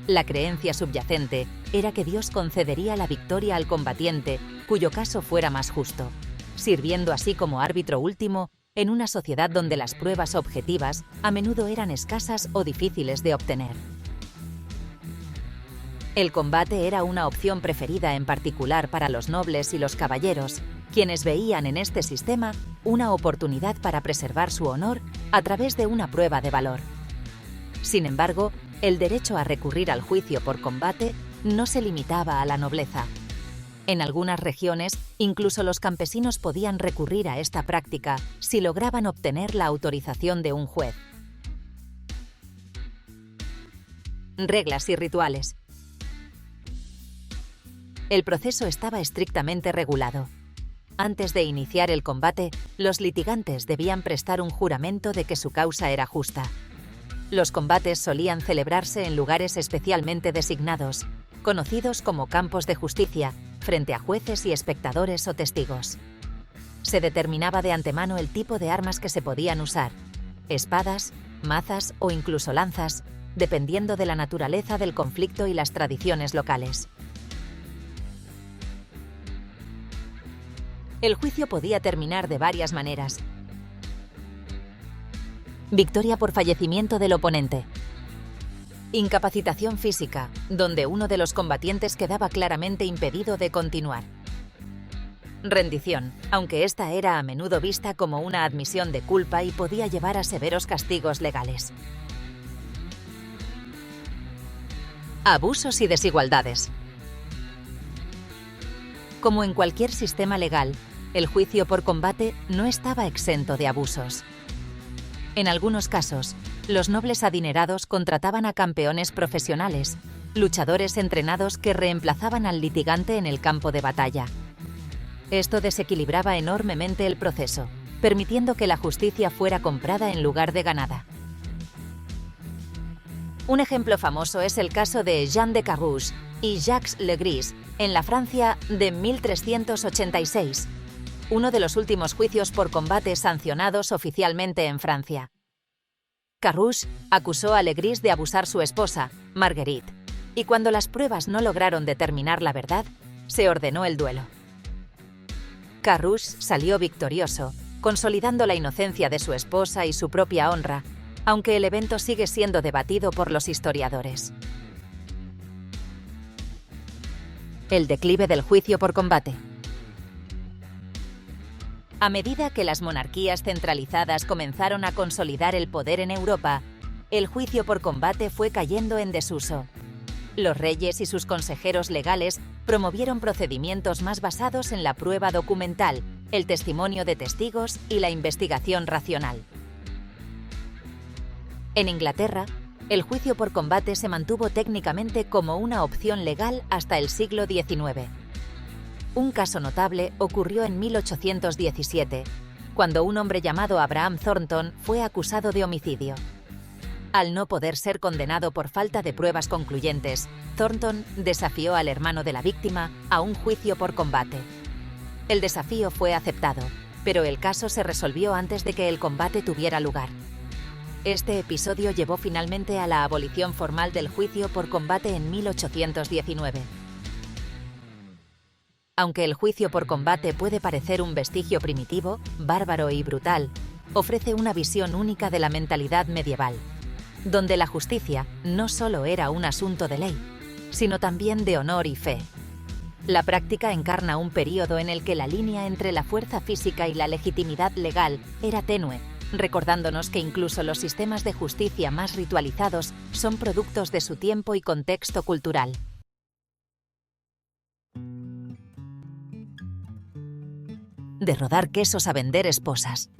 La creencia subyacente era que Dios concedería la victoria al combatiente, cuyo caso fuera más justo, sirviendo así como árbitro último en una sociedad donde las pruebas objetivas a menudo eran escasas o difíciles de obtener. El combate era una opción preferida en particular para los nobles y los caballeros, quienes veían en este sistema una oportunidad para preservar su honor a través de una prueba de valor. Sin embargo, el derecho a recurrir al juicio por combate no se limitaba a la nobleza. En algunas regiones, incluso los campesinos podían recurrir a esta práctica si lograban obtener la autorización de un juez. Reglas y rituales. El proceso estaba estrictamente regulado. Antes de iniciar el combate, los litigantes debían prestar un juramento de que su causa era justa. Los combates solían celebrarse en lugares especialmente designados, conocidos como campos de justicia, frente a jueces y espectadores o testigos. Se determinaba de antemano el tipo de armas que se podían usar: espadas, mazas o incluso lanzas, dependiendo de la naturaleza del conflicto y las tradiciones locales. El juicio podía terminar de varias maneras. Victoria por fallecimiento del oponente. Incapacitación física, donde uno de los combatientes quedaba claramente impedido de continuar. Rendición, aunque esta era a menudo vista como una admisión de culpa y podía llevar a severos castigos legales. Abusos y desigualdades. Como en cualquier sistema legal, el juicio por combate no estaba exento de abusos. En algunos casos, los nobles adinerados contrataban a campeones profesionales, luchadores entrenados que reemplazaban al litigante en el campo de batalla. Esto desequilibraba enormemente el proceso, permitiendo que la justicia fuera comprada en lugar de ganada. Un ejemplo famoso es el caso de Jean de Carrouges y Jacques Legris en la Francia de 1386, uno de los últimos juicios por combate sancionados oficialmente en Francia. Carrouges acusó a Legris de abusar su esposa, Marguerite, y cuando las pruebas no lograron determinar la verdad, se ordenó el duelo. Carrouges salió victorioso, consolidando la inocencia de su esposa y su propia honra, aunque el evento sigue siendo debatido por los historiadores. El declive del juicio por combate. A medida que las monarquías centralizadas comenzaron a consolidar el poder en Europa, el juicio por combate fue cayendo en desuso. Los reyes y sus consejeros legales promovieron procedimientos más basados en la prueba documental, el testimonio de testigos y la investigación racional. En Inglaterra, el juicio por combate se mantuvo técnicamente como una opción legal hasta el siglo XIX. Un caso notable ocurrió en 1817, cuando un hombre llamado Abraham Thornton fue acusado de homicidio. Al no poder ser condenado por falta de pruebas concluyentes, Thornton desafió al hermano de la víctima a un juicio por combate. El desafío fue aceptado, pero el caso se resolvió antes de que el combate tuviera lugar. Este episodio llevó finalmente a la abolición formal del juicio por combate en 1819. Aunque el juicio por combate puede parecer un vestigio primitivo, bárbaro y brutal, ofrece una visión única de la mentalidad medieval, donde la justicia no solo era un asunto de ley, sino también de honor y fe. La práctica encarna un período en el que la línea entre la fuerza física y la legitimidad legal era tenue, recordándonos que incluso los sistemas de justicia más ritualizados son productos de su tiempo y contexto cultural. De rodar quesos a vender esposas.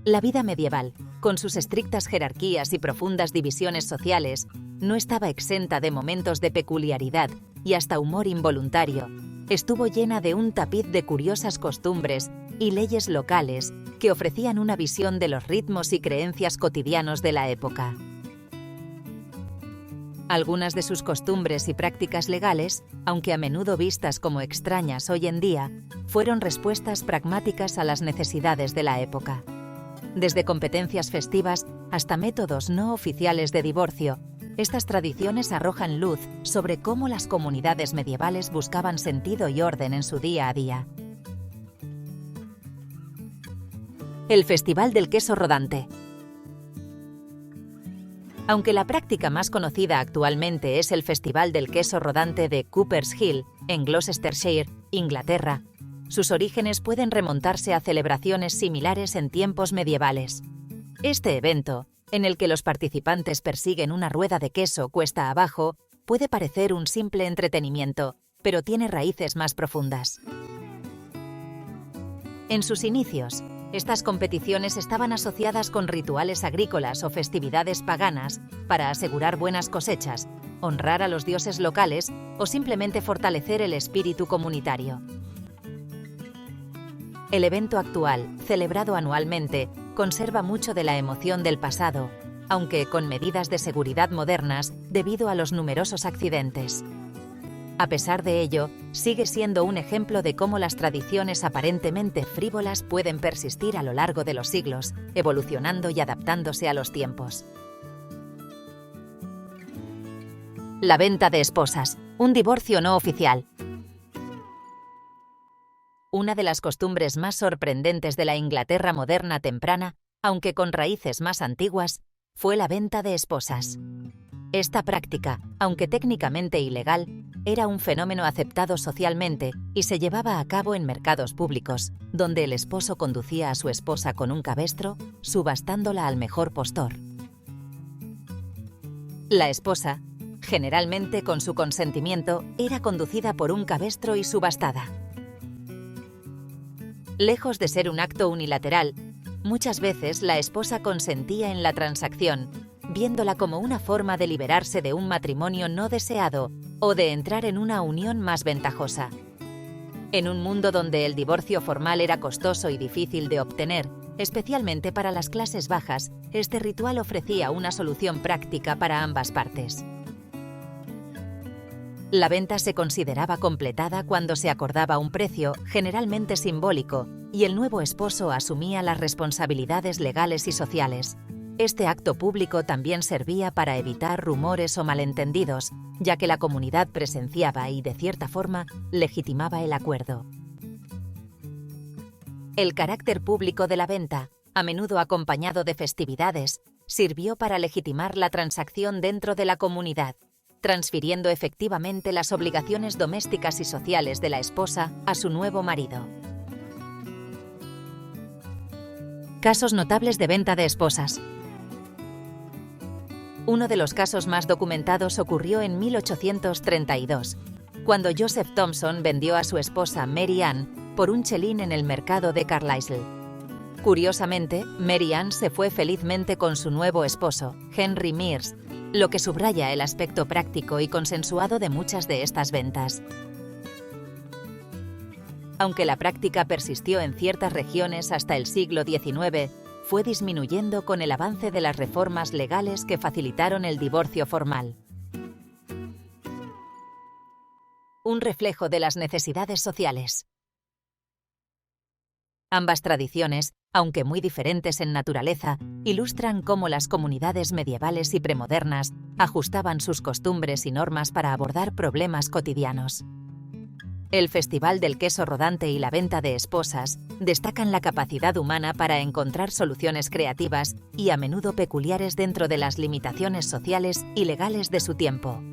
La vida medieval, con sus estrictas jerarquías y profundas divisiones sociales, no estaba exenta de momentos de peculiaridad y hasta humor involuntario. Estuvo llena de un tapiz de curiosas costumbres y leyes locales que ofrecían una visión de los ritmos y creencias cotidianos de la época. Algunas de sus costumbres y prácticas legales, aunque a menudo vistas como extrañas hoy en día, fueron respuestas pragmáticas a las necesidades de la época. Desde competencias festivas hasta métodos no oficiales de divorcio, estas tradiciones arrojan luz sobre cómo las comunidades medievales buscaban sentido y orden en su día a día. El Festival del Queso Rodante. Aunque la práctica más conocida actualmente es el Festival del Queso Rodante de Cooper's Hill, en Gloucestershire, Inglaterra, sus orígenes pueden remontarse a celebraciones similares en tiempos medievales. Este evento, en el que los participantes persiguen una rueda de queso cuesta abajo, puede parecer un simple entretenimiento, pero tiene raíces más profundas. En sus inicios, estas competiciones estaban asociadas con rituales agrícolas o festividades paganas para asegurar buenas cosechas, honrar a los dioses locales o simplemente fortalecer el espíritu comunitario. El evento actual, celebrado anualmente, conserva mucho de la emoción del pasado, aunque con medidas de seguridad modernas debido a los numerosos accidentes. A pesar de ello, sigue siendo un ejemplo de cómo las tradiciones aparentemente frívolas pueden persistir a lo largo de los siglos, evolucionando y adaptándose a los tiempos. La venta de esposas, un divorcio no oficial. Una de las costumbres más sorprendentes de la Inglaterra moderna temprana, aunque con raíces más antiguas, fue la venta de esposas. Esta práctica, aunque técnicamente ilegal, era un fenómeno aceptado socialmente y se llevaba a cabo en mercados públicos, donde el esposo conducía a su esposa con un cabestro, subastándola al mejor postor. La esposa, generalmente con su consentimiento, era conducida por un cabestro y subastada. Lejos de ser un acto unilateral, muchas veces la esposa consentía en la transacción, viéndola como una forma de liberarse de un matrimonio no deseado o de entrar en una unión más ventajosa. En un mundo donde el divorcio formal era costoso y difícil de obtener, especialmente para las clases bajas, este ritual ofrecía una solución práctica para ambas partes. La venta se consideraba completada cuando se acordaba un precio, generalmente simbólico, y el nuevo esposo asumía las responsabilidades legales y sociales. Este acto público también servía para evitar rumores o malentendidos, ya que la comunidad presenciaba y, de cierta forma, legitimaba el acuerdo. El carácter público de la venta, a menudo acompañado de festividades, sirvió para legitimar la transacción dentro de la comunidad, transfiriendo efectivamente las obligaciones domésticas y sociales de la esposa a su nuevo marido. Casos notables de venta de esposas. Uno de los casos más documentados ocurrió en 1832, cuando Joseph Thomson vendió a su esposa Mary Ann por un chelín en el mercado de Carlisle. Curiosamente, Mary Ann se fue felizmente con su nuevo esposo, Henry Mears, lo que subraya el aspecto práctico y consensuado de muchas de estas ventas. Aunque la práctica persistió en ciertas regiones hasta el siglo XIX, fue disminuyendo con el avance de las reformas legales que facilitaron el divorcio formal. Un reflejo de las necesidades sociales. Ambas tradiciones, aunque muy diferentes en naturaleza, ilustran cómo las comunidades medievales y premodernas ajustaban sus costumbres y normas para abordar problemas cotidianos. El Festival del Queso Rodante y la venta de esposas destacan la capacidad humana para encontrar soluciones creativas y a menudo peculiares dentro de las limitaciones sociales y legales de su tiempo.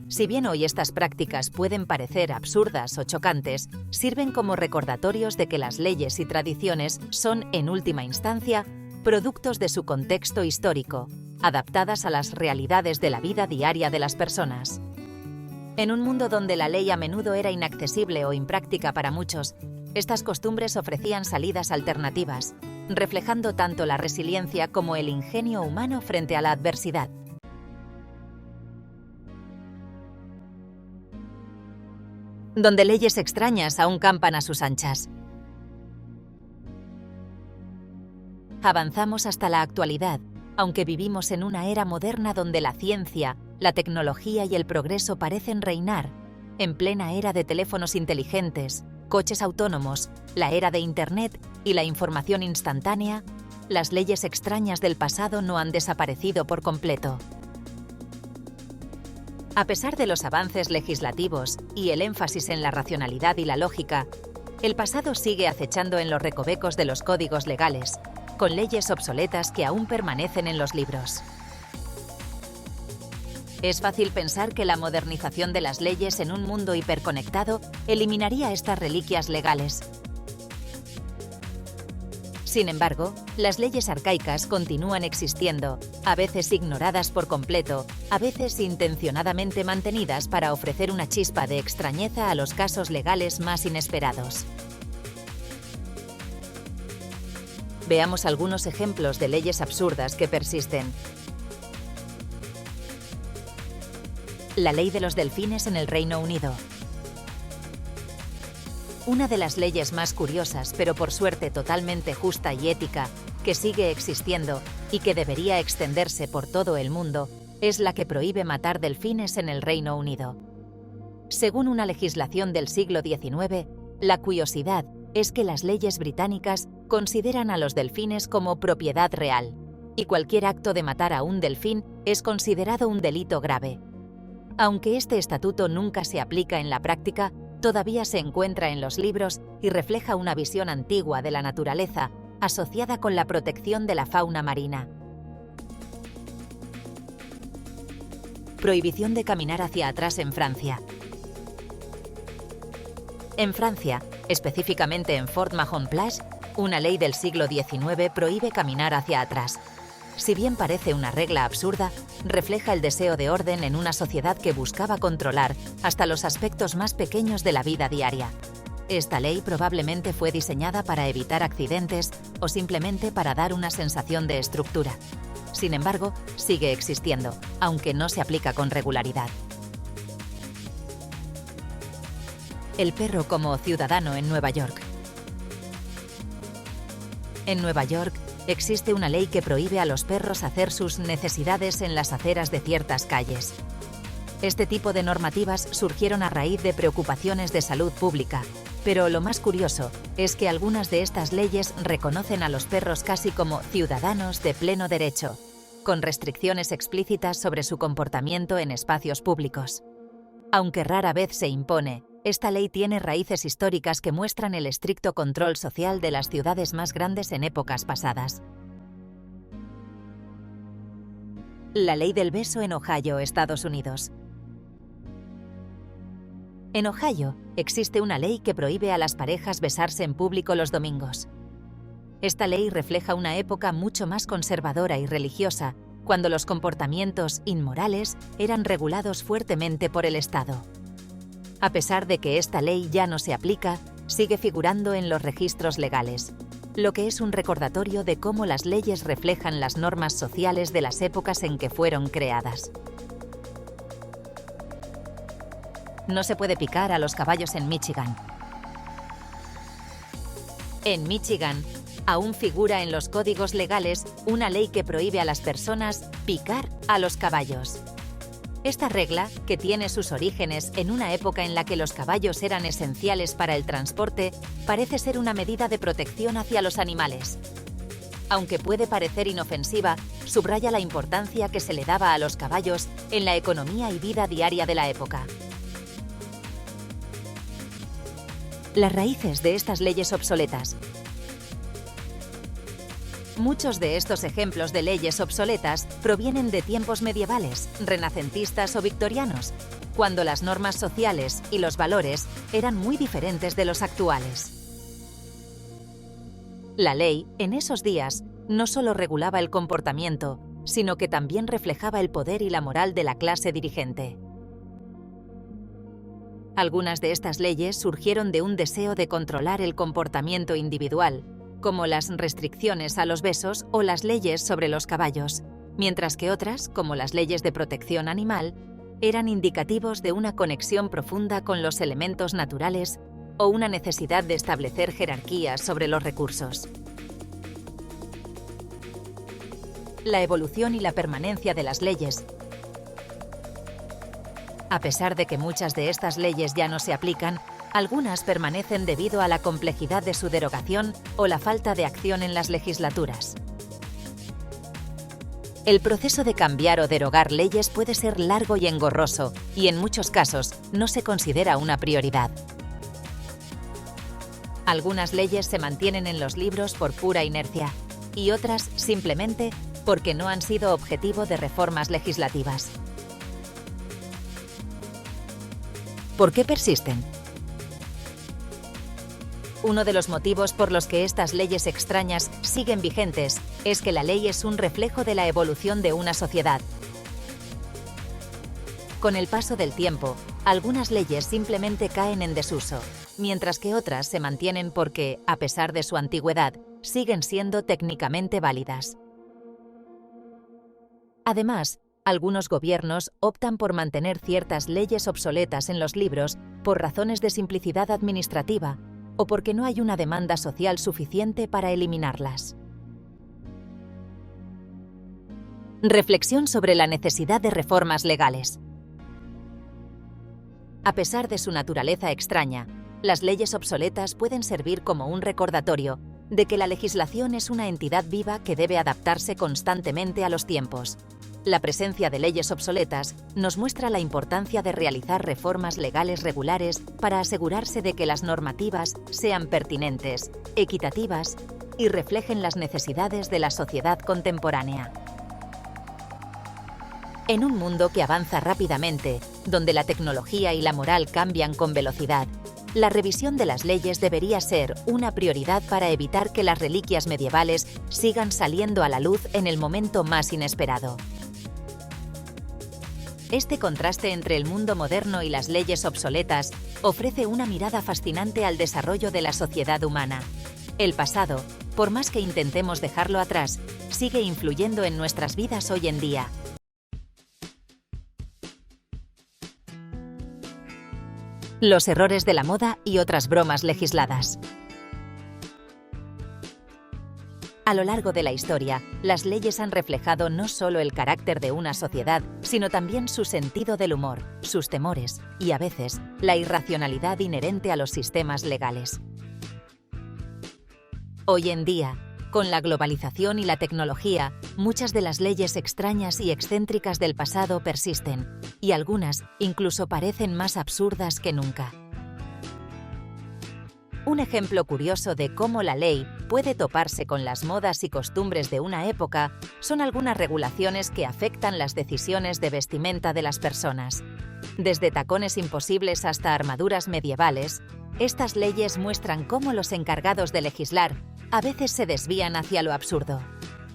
Si bien hoy estas prácticas pueden parecer absurdas o chocantes, sirven como recordatorios de que las leyes y tradiciones son, en última instancia, productos de su contexto histórico, adaptadas a las realidades de la vida diaria de las personas. En un mundo donde la ley a menudo era inaccesible o impráctica para muchos, estas costumbres ofrecían salidas alternativas, reflejando tanto la resiliencia como el ingenio humano frente a la adversidad. Donde leyes extrañas aún campan a sus anchas. Avanzamos hasta la actualidad, aunque vivimos en una era moderna donde la ciencia, la tecnología y el progreso parecen reinar, en plena era de teléfonos inteligentes, coches autónomos, la era de Internet y la información instantánea, las leyes extrañas del pasado no han desaparecido por completo. A pesar de los avances legislativos y el énfasis en la racionalidad y la lógica, el pasado sigue acechando en los recovecos de los códigos legales, con leyes obsoletas que aún permanecen en los libros. Es fácil pensar que la modernización de las leyes en un mundo hiperconectado eliminaría estas reliquias legales. Sin embargo, las leyes arcaicas continúan existiendo, a veces ignoradas por completo, a veces intencionadamente mantenidas para ofrecer una chispa de extrañeza a los casos legales más inesperados. Veamos algunos ejemplos de leyes absurdas que persisten. La ley de los delfines en el Reino Unido. Una de las leyes más curiosas, pero por suerte totalmente justa y ética, que sigue existiendo y que debería extenderse por todo el mundo, es la que prohíbe matar delfines en el Reino Unido. Según una legislación del siglo XIX, la curiosidad es que las leyes británicas consideran a los delfines como propiedad real, y cualquier acto de matar a un delfín es considerado un delito grave. Aunque este estatuto nunca se aplica en la práctica, todavía se encuentra en los libros y refleja una visión antigua de la naturaleza, asociada con la protección de la fauna marina. Prohibición de caminar hacia atrás en Francia. En Francia, específicamente en Fort-Mahon-Plage, una ley del siglo XIX prohíbe caminar hacia atrás. si bien parece una regla absurda, refleja el deseo de orden en una sociedad que buscaba controlar hasta los aspectos más pequeños de la vida diaria. Esta ley probablemente fue diseñada para evitar accidentes o simplemente para dar una sensación de estructura. Sin embargo, sigue existiendo, aunque no se aplica con regularidad. El perro como ciudadano en Nueva York. En Nueva York, existe una ley que prohíbe a los perros hacer sus necesidades en las aceras de ciertas calles. Este tipo de normativas surgieron a raíz de preocupaciones de salud pública, pero lo más curioso es que algunas de estas leyes reconocen a los perros casi como ciudadanos de pleno derecho, con restricciones explícitas sobre su comportamiento en espacios públicos. Aunque rara vez se impone, esta ley tiene raíces históricas que muestran el estricto control social de las ciudades más grandes en épocas pasadas. La ley del beso en Ohio, Estados Unidos. En Ohio existe una ley que prohíbe a las parejas besarse en público los domingos. Esta ley refleja una época mucho más conservadora y religiosa, cuando los comportamientos inmorales eran regulados fuertemente por el Estado. A pesar de que esta ley ya no se aplica, sigue figurando en los registros legales, lo que es un recordatorio de cómo las leyes reflejan las normas sociales de las épocas en que fueron creadas. No se puede picar a los caballos en Michigan. En Michigan, aún figura en los códigos legales una ley que prohíbe a las personas picar a los caballos. Esta regla, que tiene sus orígenes en una época en la que los caballos eran esenciales para el transporte, parece ser una medida de protección hacia los animales. Aunque puede parecer inofensiva, subraya la importancia que se le daba a los caballos en la economía y vida diaria de la época. Las raíces de estas leyes obsoletas. Muchos de estos ejemplos de leyes obsoletas provienen de tiempos medievales, renacentistas o victorianos, cuando las normas sociales y los valores eran muy diferentes de los actuales. La ley, en esos días, no solo regulaba el comportamiento, sino que también reflejaba el poder y la moral de la clase dirigente. Algunas de estas leyes surgieron de un deseo de controlar el comportamiento individual, como las restricciones a los besos o las leyes sobre los caballos, mientras que otras, como las leyes de protección animal, eran indicativos de una conexión profunda con los elementos naturales o una necesidad de establecer jerarquías sobre los recursos. La evolución y la permanencia de las leyes. A pesar de que muchas de estas leyes ya no se aplican, algunas permanecen debido a la complejidad de su derogación o la falta de acción en las legislaturas. El proceso de cambiar o derogar leyes puede ser largo y engorroso, y en muchos casos no se considera una prioridad. Algunas leyes se mantienen en los libros por pura inercia, y otras simplemente porque no han sido objetivo de reformas legislativas. ¿Por qué persisten? Uno de los motivos por los que estas leyes extrañas siguen vigentes es que la ley es un reflejo de la evolución de una sociedad. Con el paso del tiempo, algunas leyes simplemente caen en desuso, mientras que otras se mantienen porque, a pesar de su antigüedad, siguen siendo técnicamente válidas. Además, algunos gobiernos optan por mantener ciertas leyes obsoletas en los libros por razones de simplicidad administrativa o porque no hay una demanda social suficiente para eliminarlas. Reflexión sobre la necesidad de reformas legales. A pesar de su naturaleza extraña, las leyes obsoletas pueden servir como un recordatorio de que la legislación es una entidad viva que debe adaptarse constantemente a los tiempos. La presencia de leyes obsoletas nos muestra la importancia de realizar reformas legales regulares para asegurarse de que las normativas sean pertinentes, equitativas y reflejen las necesidades de la sociedad contemporánea. En un mundo que avanza rápidamente, donde la tecnología y la moral cambian con velocidad, la revisión de las leyes debería ser una prioridad para evitar que las reliquias medievales sigan saliendo a la luz en el momento más inesperado. Este contraste entre el mundo moderno y las leyes obsoletas ofrece una mirada fascinante al desarrollo de la sociedad humana. El pasado, por más que intentemos dejarlo atrás, sigue influyendo en nuestras vidas hoy en día. Los errores de la moda y otras bromas legisladas. A lo largo de la historia, las leyes han reflejado no solo el carácter de una sociedad, sino también su sentido del humor, sus temores y, a veces, la irracionalidad inherente a los sistemas legales. Hoy en día, con la globalización y la tecnología, muchas de las leyes extrañas y excéntricas del pasado persisten, y algunas incluso parecen más absurdas que nunca. Un ejemplo curioso de cómo la ley puede toparse con las modas y costumbres de una época son algunas regulaciones que afectan las decisiones de vestimenta de las personas. Desde tacones imposibles hasta armaduras medievales, estas leyes muestran cómo los encargados de legislar a veces se desvían hacia lo absurdo.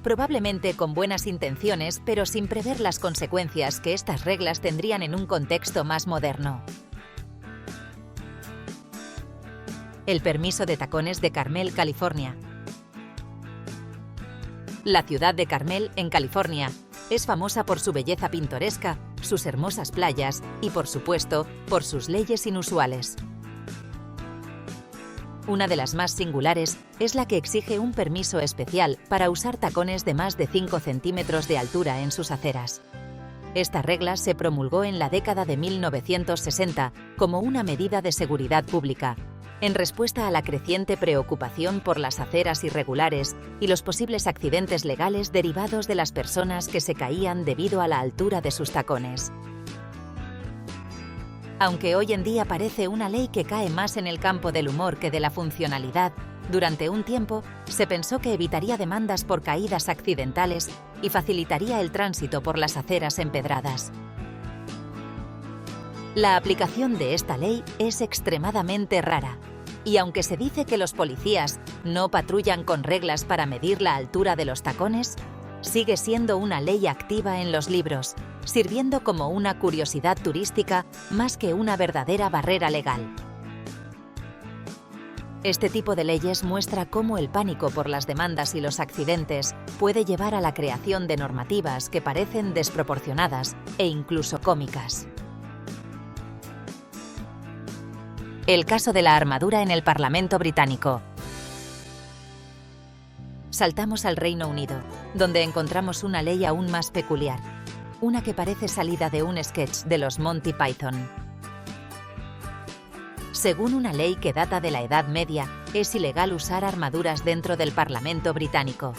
Probablemente con buenas intenciones, pero sin prever las consecuencias que estas reglas tendrían en un contexto más moderno. El permiso de tacones de Carmel, California. La ciudad de Carmel, en California, es famosa por su belleza pintoresca, sus hermosas playas y, por supuesto, por sus leyes inusuales. Una de las más singulares es la que exige un permiso especial para usar tacones de más de 5 centímetros de altura en sus aceras. Esta regla se promulgó en la década de 1960 como una medida de seguridad pública, en respuesta a la creciente preocupación por las aceras irregulares y los posibles accidentes legales derivados de las personas que se caían debido a la altura de sus tacones. Aunque hoy en día parece una ley que cae más en el campo del humor que de la funcionalidad, durante un tiempo se pensó que evitaría demandas por caídas accidentales y facilitaría el tránsito por las aceras empedradas. La aplicación de esta ley es extremadamente rara, y aunque se dice que los policías no patrullan con reglas para medir la altura de los tacones, sigue siendo una ley activa en los libros, sirviendo como una curiosidad turística más que una verdadera barrera legal. Este tipo de leyes muestra cómo el pánico por las demandas y los accidentes puede llevar a la creación de normativas que parecen desproporcionadas e incluso cómicas. El caso de la armadura en el Parlamento británico. Saltamos al Reino Unido, donde encontramos una ley aún más peculiar, una que parece salida de un sketch de los Monty Python. Según una ley que data de la Edad Media, es ilegal usar armaduras dentro del Parlamento británico.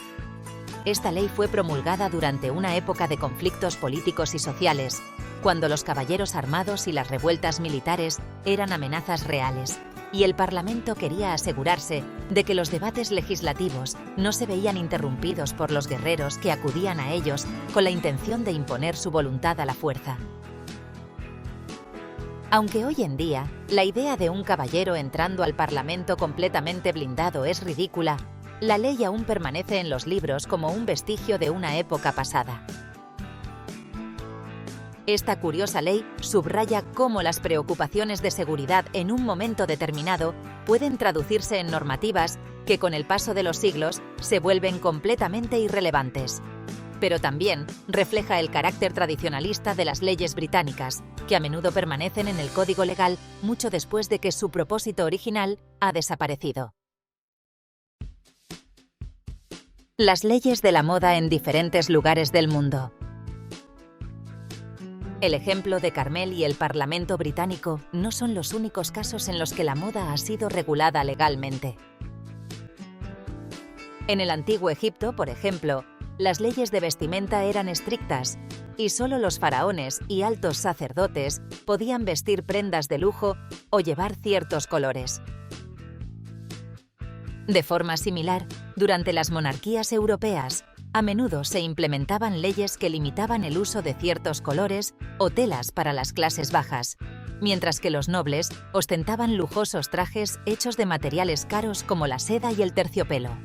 Esta ley fue promulgada durante una época de conflictos políticos y sociales, cuando los caballeros armados y las revueltas militares eran amenazas reales, y el Parlamento quería asegurarse de que los debates legislativos no se veían interrumpidos por los guerreros que acudían a ellos con la intención de imponer su voluntad a la fuerza. Aunque hoy en día la idea de un caballero entrando al Parlamento completamente blindado es ridícula, la ley aún permanece en los libros como un vestigio de una época pasada. Esta curiosa ley subraya cómo las preocupaciones de seguridad en un momento determinado pueden traducirse en normativas que con el paso de los siglos se vuelven completamente irrelevantes. Pero también refleja el carácter tradicionalista de las leyes británicas, que a menudo permanecen en el código legal mucho después de que su propósito original ha desaparecido. Las leyes de la moda en diferentes lugares del mundo. El ejemplo de Carmel y el Parlamento británico no son los únicos casos en los que la moda ha sido regulada legalmente. En el antiguo Egipto, por ejemplo, las leyes de vestimenta eran estrictas y solo los faraones y altos sacerdotes podían vestir prendas de lujo o llevar ciertos colores. De forma similar, durante las monarquías europeas, a menudo se implementaban leyes que limitaban el uso de ciertos colores o telas para las clases bajas, mientras que los nobles ostentaban lujosos trajes hechos de materiales caros como la seda y el terciopelo.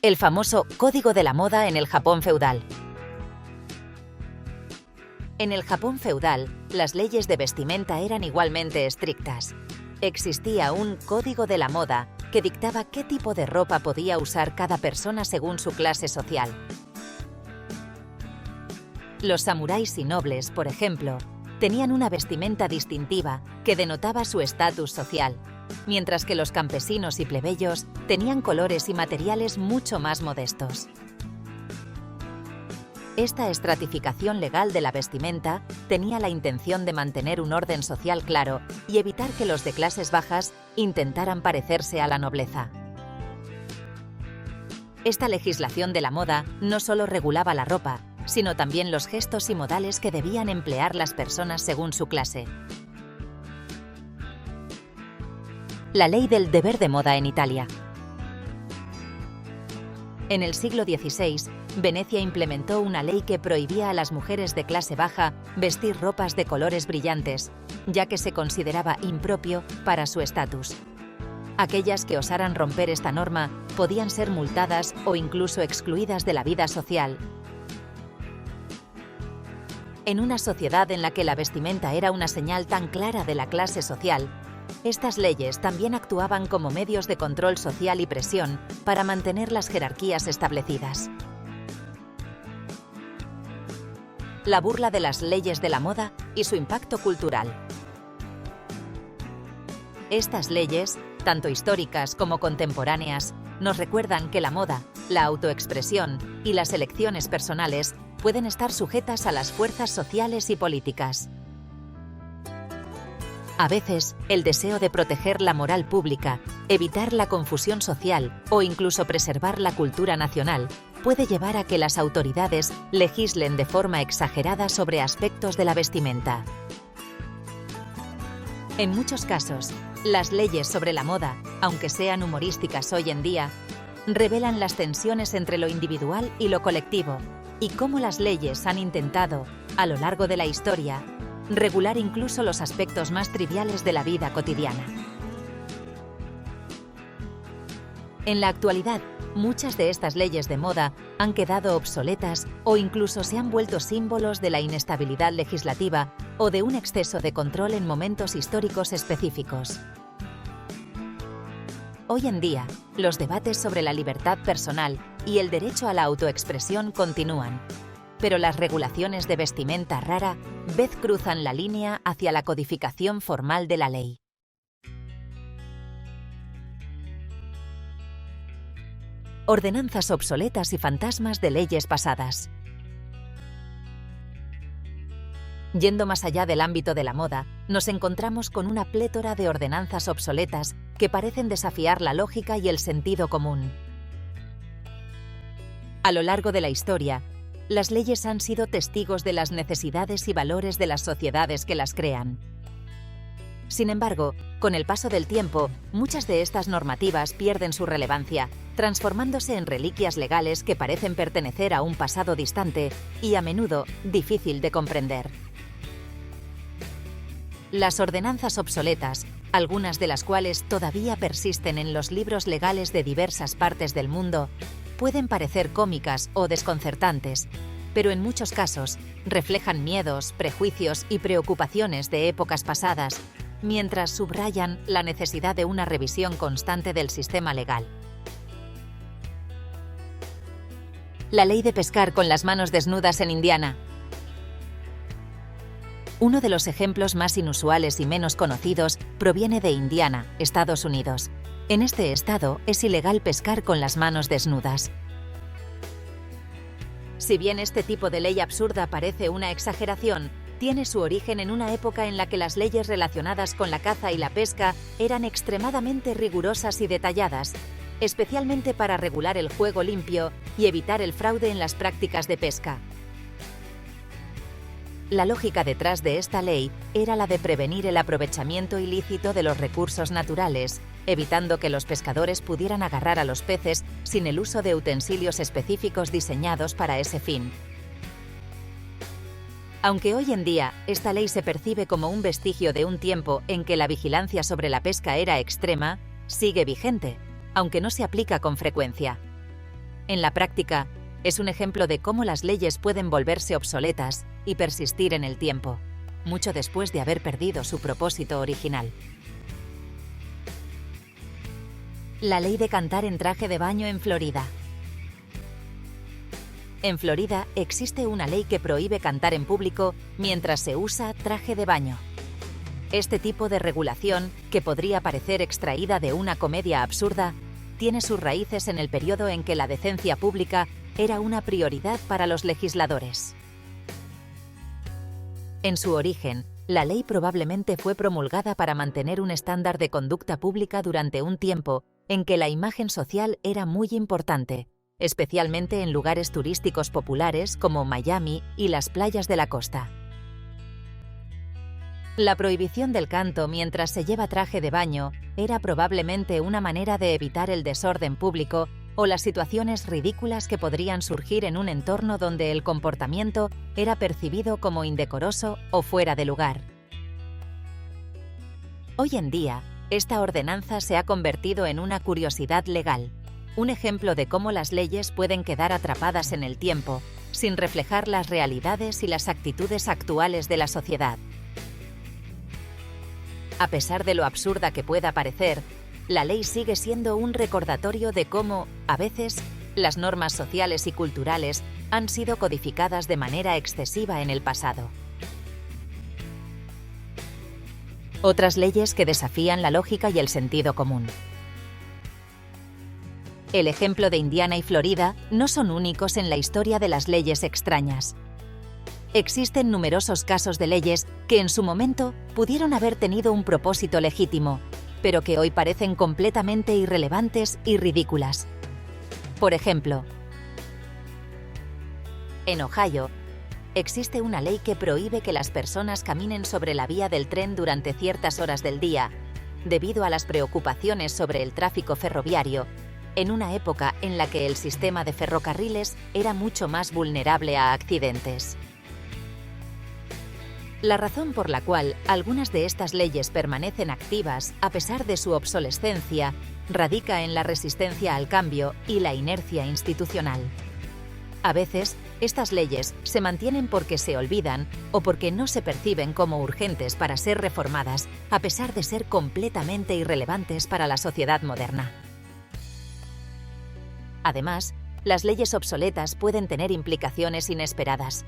El famoso Código de la Moda en el Japón feudal. En el Japón feudal, las leyes de vestimenta eran igualmente estrictas. Existía un Código de la Moda que dictaba qué tipo de ropa podía usar cada persona según su clase social. Los samuráis y nobles, por ejemplo, tenían una vestimenta distintiva que denotaba su estatus social, mientras que los campesinos y plebeyos tenían colores y materiales mucho más modestos. Esta estratificación legal de la vestimenta tenía la intención de mantener un orden social claro y evitar que los de clases bajas intentaran parecerse a la nobleza. Esta legislación de la moda no solo regulaba la ropa, sino también los gestos y modales que debían emplear las personas según su clase. La ley del deber de moda en Italia. En el siglo XVI, Venecia implementó una ley que prohibía a las mujeres de clase baja vestir ropas de colores brillantes, ya que se consideraba impropio para su estatus. Aquellas que osaran romper esta norma podían ser multadas o incluso excluidas de la vida social. En una sociedad en la que la vestimenta era una señal tan clara de la clase social, estas leyes también actuaban como medios de control social y presión para mantener las jerarquías establecidas. La burla de las leyes de la moda y su impacto cultural. Estas leyes, tanto históricas como contemporáneas, nos recuerdan que la moda, la autoexpresión y las elecciones personales pueden estar sujetas a las fuerzas sociales y políticas. A veces, el deseo de proteger la moral pública, evitar la confusión social o incluso preservar la cultura nacional puede llevar a que las autoridades legislen de forma exagerada sobre aspectos de la vestimenta. En muchos casos, las leyes sobre la moda, aunque sean humorísticas hoy en día, revelan las tensiones entre lo individual y lo colectivo, y cómo las leyes han intentado, a lo largo de la historia, regular incluso los aspectos más triviales de la vida cotidiana. En la actualidad, muchas de estas leyes de moda han quedado obsoletas o incluso se han vuelto símbolos de la inestabilidad legislativa o de un exceso de control en momentos históricos específicos. Hoy en día, los debates sobre la libertad personal y el derecho a la autoexpresión continúan, pero las regulaciones de vestimenta rara vez cruzan la línea hacia la codificación formal de la ley. Ordenanzas obsoletas y fantasmas de leyes pasadas. Yendo más allá del ámbito de la moda, nos encontramos con una plétora de ordenanzas obsoletas que parecen desafiar la lógica y el sentido común. A lo largo de la historia, las leyes han sido testigos de las necesidades y valores de las sociedades que las crean. Sin embargo, con el paso del tiempo, muchas de estas normativas pierden su relevancia, transformándose en reliquias legales que parecen pertenecer a un pasado distante y a menudo difícil de comprender. Las ordenanzas obsoletas, algunas de las cuales todavía persisten en los libros legales de diversas partes del mundo, pueden parecer cómicas o desconcertantes, pero en muchos casos reflejan miedos, prejuicios y preocupaciones de épocas pasadas, mientras subrayan la necesidad de una revisión constante del sistema legal. La ley de pescar con las manos desnudas en Indiana. Uno de los ejemplos más inusuales y menos conocidos proviene de Indiana, Estados Unidos. En este estado es ilegal pescar con las manos desnudas. Si bien este tipo de ley absurda parece una exageración, tiene su origen en una época en la que las leyes relacionadas con la caza y la pesca eran extremadamente rigurosas y detalladas, especialmente para regular el juego limpio y evitar el fraude en las prácticas de pesca. La lógica detrás de esta ley era la de prevenir el aprovechamiento ilícito de los recursos naturales, evitando que los pescadores pudieran agarrar a los peces sin el uso de utensilios específicos diseñados para ese fin. Aunque hoy en día esta ley se percibe como un vestigio de un tiempo en que la vigilancia sobre la pesca era extrema, sigue vigente, aunque no se aplica con frecuencia. En la práctica, es un ejemplo de cómo las leyes pueden volverse obsoletas y persistir en el tiempo, mucho después de haber perdido su propósito original. La ley de cantar en traje de baño en Florida. En Florida existe una ley que prohíbe cantar en público mientras se usa traje de baño. Este tipo de regulación, que podría parecer extraída de una comedia absurda, tiene sus raíces en el periodo en que la decencia pública era una prioridad para los legisladores. En su origen, la ley probablemente fue promulgada para mantener un estándar de conducta pública durante un tiempo en que la imagen social era muy importante, especialmente en lugares turísticos populares como Miami y las playas de la costa. La prohibición del canto mientras se lleva traje de baño era probablemente una manera de evitar el desorden público o las situaciones ridículas que podrían surgir en un entorno donde el comportamiento era percibido como indecoroso o fuera de lugar. Hoy en día, esta ordenanza se ha convertido en una curiosidad legal, un ejemplo de cómo las leyes pueden quedar atrapadas en el tiempo, sin reflejar las realidades y las actitudes actuales de la sociedad. A pesar de lo absurda que pueda parecer, la ley sigue siendo un recordatorio de cómo, a veces, las normas sociales y culturales han sido codificadas de manera excesiva en el pasado. Otras leyes que desafían la lógica y el sentido común. El ejemplo de Indiana y Florida no son únicos en la historia de las leyes extrañas. Existen numerosos casos de leyes que en su momento pudieron haber tenido un propósito legítimo, pero que hoy parecen completamente irrelevantes y ridículas. Por ejemplo, en Ohio, existe una ley que prohíbe que las personas caminen sobre la vía del tren durante ciertas horas del día, debido a las preocupaciones sobre el tráfico ferroviario, en una época en la que el sistema de ferrocarriles era mucho más vulnerable a accidentes. La razón por la cual algunas de estas leyes permanecen activas a pesar de su obsolescencia radica en la resistencia al cambio y la inercia institucional. A veces, estas leyes se mantienen porque se olvidan o porque no se perciben como urgentes para ser reformadas, a pesar de ser completamente irrelevantes para la sociedad moderna. Además, las leyes obsoletas pueden tener implicaciones inesperadas.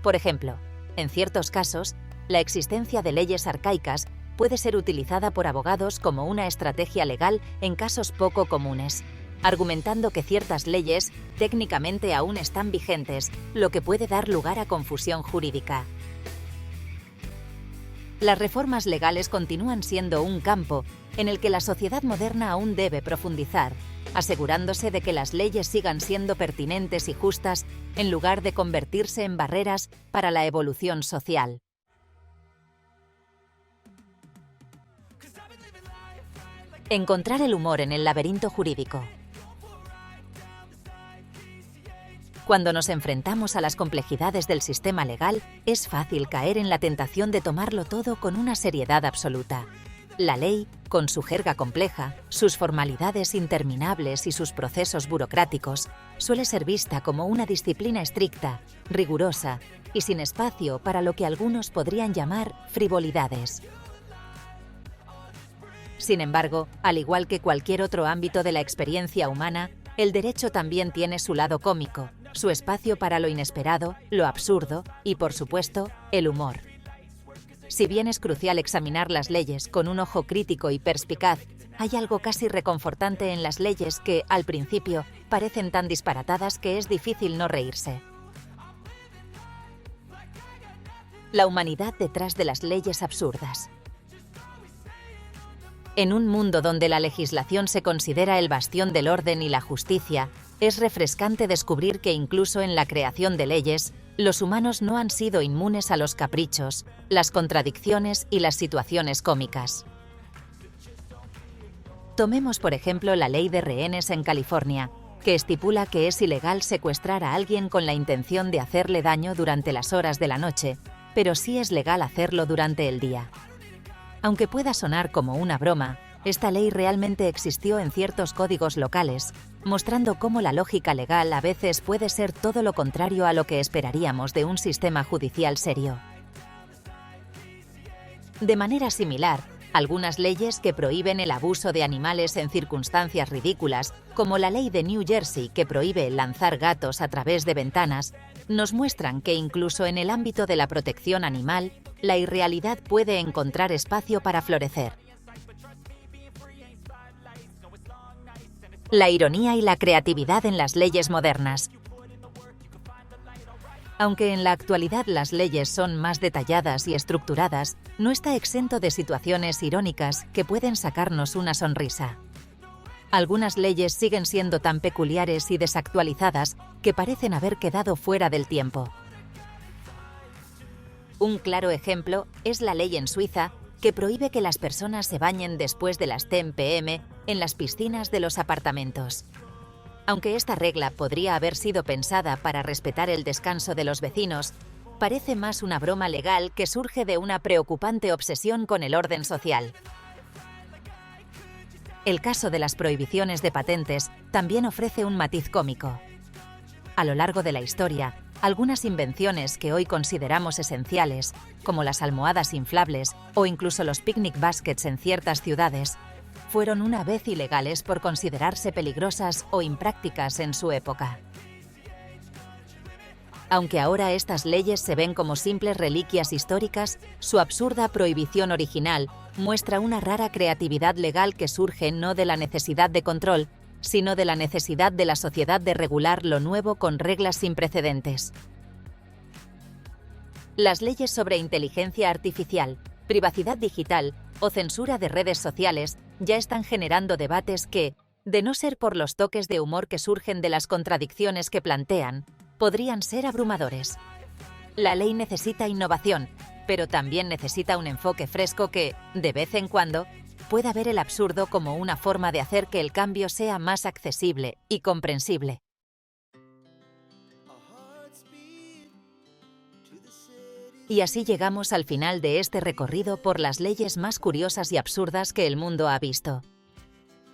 Por ejemplo, en ciertos casos, la existencia de leyes arcaicas puede ser utilizada por abogados como una estrategia legal en casos poco comunes, argumentando que ciertas leyes técnicamente aún están vigentes, lo que puede dar lugar a confusión jurídica. Las reformas legales continúan siendo un campo en el que la sociedad moderna aún debe profundizar, asegurándose de que las leyes sigan siendo pertinentes y justas en lugar de convertirse en barreras para la evolución social. Encontrar el humor en el laberinto jurídico. Cuando nos enfrentamos a las complejidades del sistema legal, es fácil caer en la tentación de tomarlo todo con una seriedad absoluta. La ley, con su jerga compleja, sus formalidades interminables y sus procesos burocráticos, suele ser vista como una disciplina estricta, rigurosa y sin espacio para lo que algunos podrían llamar frivolidades. Sin embargo, al igual que cualquier otro ámbito de la experiencia humana, el derecho también tiene su lado cómico, su espacio para lo inesperado, lo absurdo y, por supuesto, el humor. Si bien es crucial examinar las leyes con un ojo crítico y perspicaz, hay algo casi reconfortante en las leyes que, al principio, parecen tan disparatadas que es difícil no reírse. La humanidad detrás de las leyes absurdas. En un mundo donde la legislación se considera el bastión del orden y la justicia, es refrescante descubrir que incluso en la creación de leyes, los humanos no han sido inmunes a los caprichos, las contradicciones y las situaciones cómicas. Tomemos, por ejemplo, la ley de rehenes en California, que estipula que es ilegal secuestrar a alguien con la intención de hacerle daño durante las horas de la noche, pero sí es legal hacerlo durante el día. Aunque pueda sonar como una broma, esta ley realmente existió en ciertos códigos locales, mostrando cómo la lógica legal a veces puede ser todo lo contrario a lo que esperaríamos de un sistema judicial serio. De manera similar, algunas leyes que prohíben el abuso de animales en circunstancias ridículas, como la ley de New Jersey que prohíbe lanzar gatos a través de ventanas, nos muestran que incluso en el ámbito de la protección animal, la irrealidad puede encontrar espacio para florecer. La ironía y la creatividad en las leyes modernas. Aunque en la actualidad las leyes son más detalladas y estructuradas, no está exento de situaciones irónicas que pueden sacarnos una sonrisa. Algunas leyes siguen siendo tan peculiares y desactualizadas que parecen haber quedado fuera del tiempo. Un claro ejemplo es la ley en Suiza que prohíbe que las personas se bañen después de las 10 p.m. en las piscinas de los apartamentos. Aunque esta regla podría haber sido pensada para respetar el descanso de los vecinos, parece más una broma legal que surge de una preocupante obsesión con el orden social. El caso de las prohibiciones de patentes también ofrece un matiz cómico. A lo largo de la historia, algunas invenciones que hoy consideramos esenciales, como las almohadas inflables o incluso los picnic baskets en ciertas ciudades, fueron una vez ilegales por considerarse peligrosas o imprácticas en su época. Aunque ahora estas leyes se ven como simples reliquias históricas, su absurda prohibición original muestra una rara creatividad legal que surge no de la necesidad de control, sino de la necesidad de la sociedad de regular lo nuevo con reglas sin precedentes. Las leyes sobre inteligencia artificial, privacidad digital o censura de redes sociales ya están generando debates que, de no ser por los toques de humor que surgen de las contradicciones que plantean, podrían ser abrumadores. La ley necesita innovación, pero también necesita un enfoque fresco que, de vez en cuando, pueda ver el absurdo como una forma de hacer que el cambio sea más accesible y comprensible. Y así llegamos al final de este recorrido por las leyes más curiosas y absurdas que el mundo ha visto.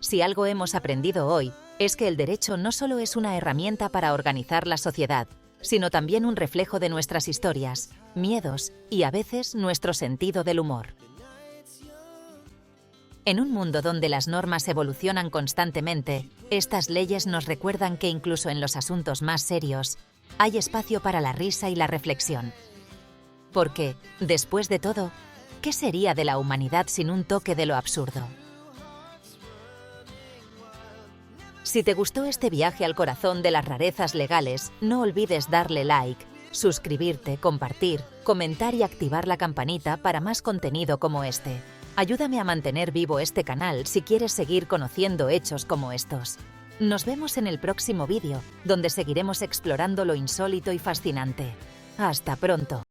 Si algo hemos aprendido hoy, es que el derecho no solo es una herramienta para organizar la sociedad, sino también un reflejo de nuestras historias, miedos y a veces nuestro sentido del humor. En un mundo donde las normas evolucionan constantemente, estas leyes nos recuerdan que incluso en los asuntos más serios, hay espacio para la risa y la reflexión. Porque, después de todo, ¿qué sería de la humanidad sin un toque de lo absurdo? Si te gustó este viaje al corazón de las rarezas legales, no olvides darle like, suscribirte, compartir, comentar y activar la campanita para más contenido como este. Ayúdame a mantener vivo este canal si quieres seguir conociendo hechos como estos. Nos vemos en el próximo vídeo, donde seguiremos explorando lo insólito y fascinante. ¡Hasta pronto!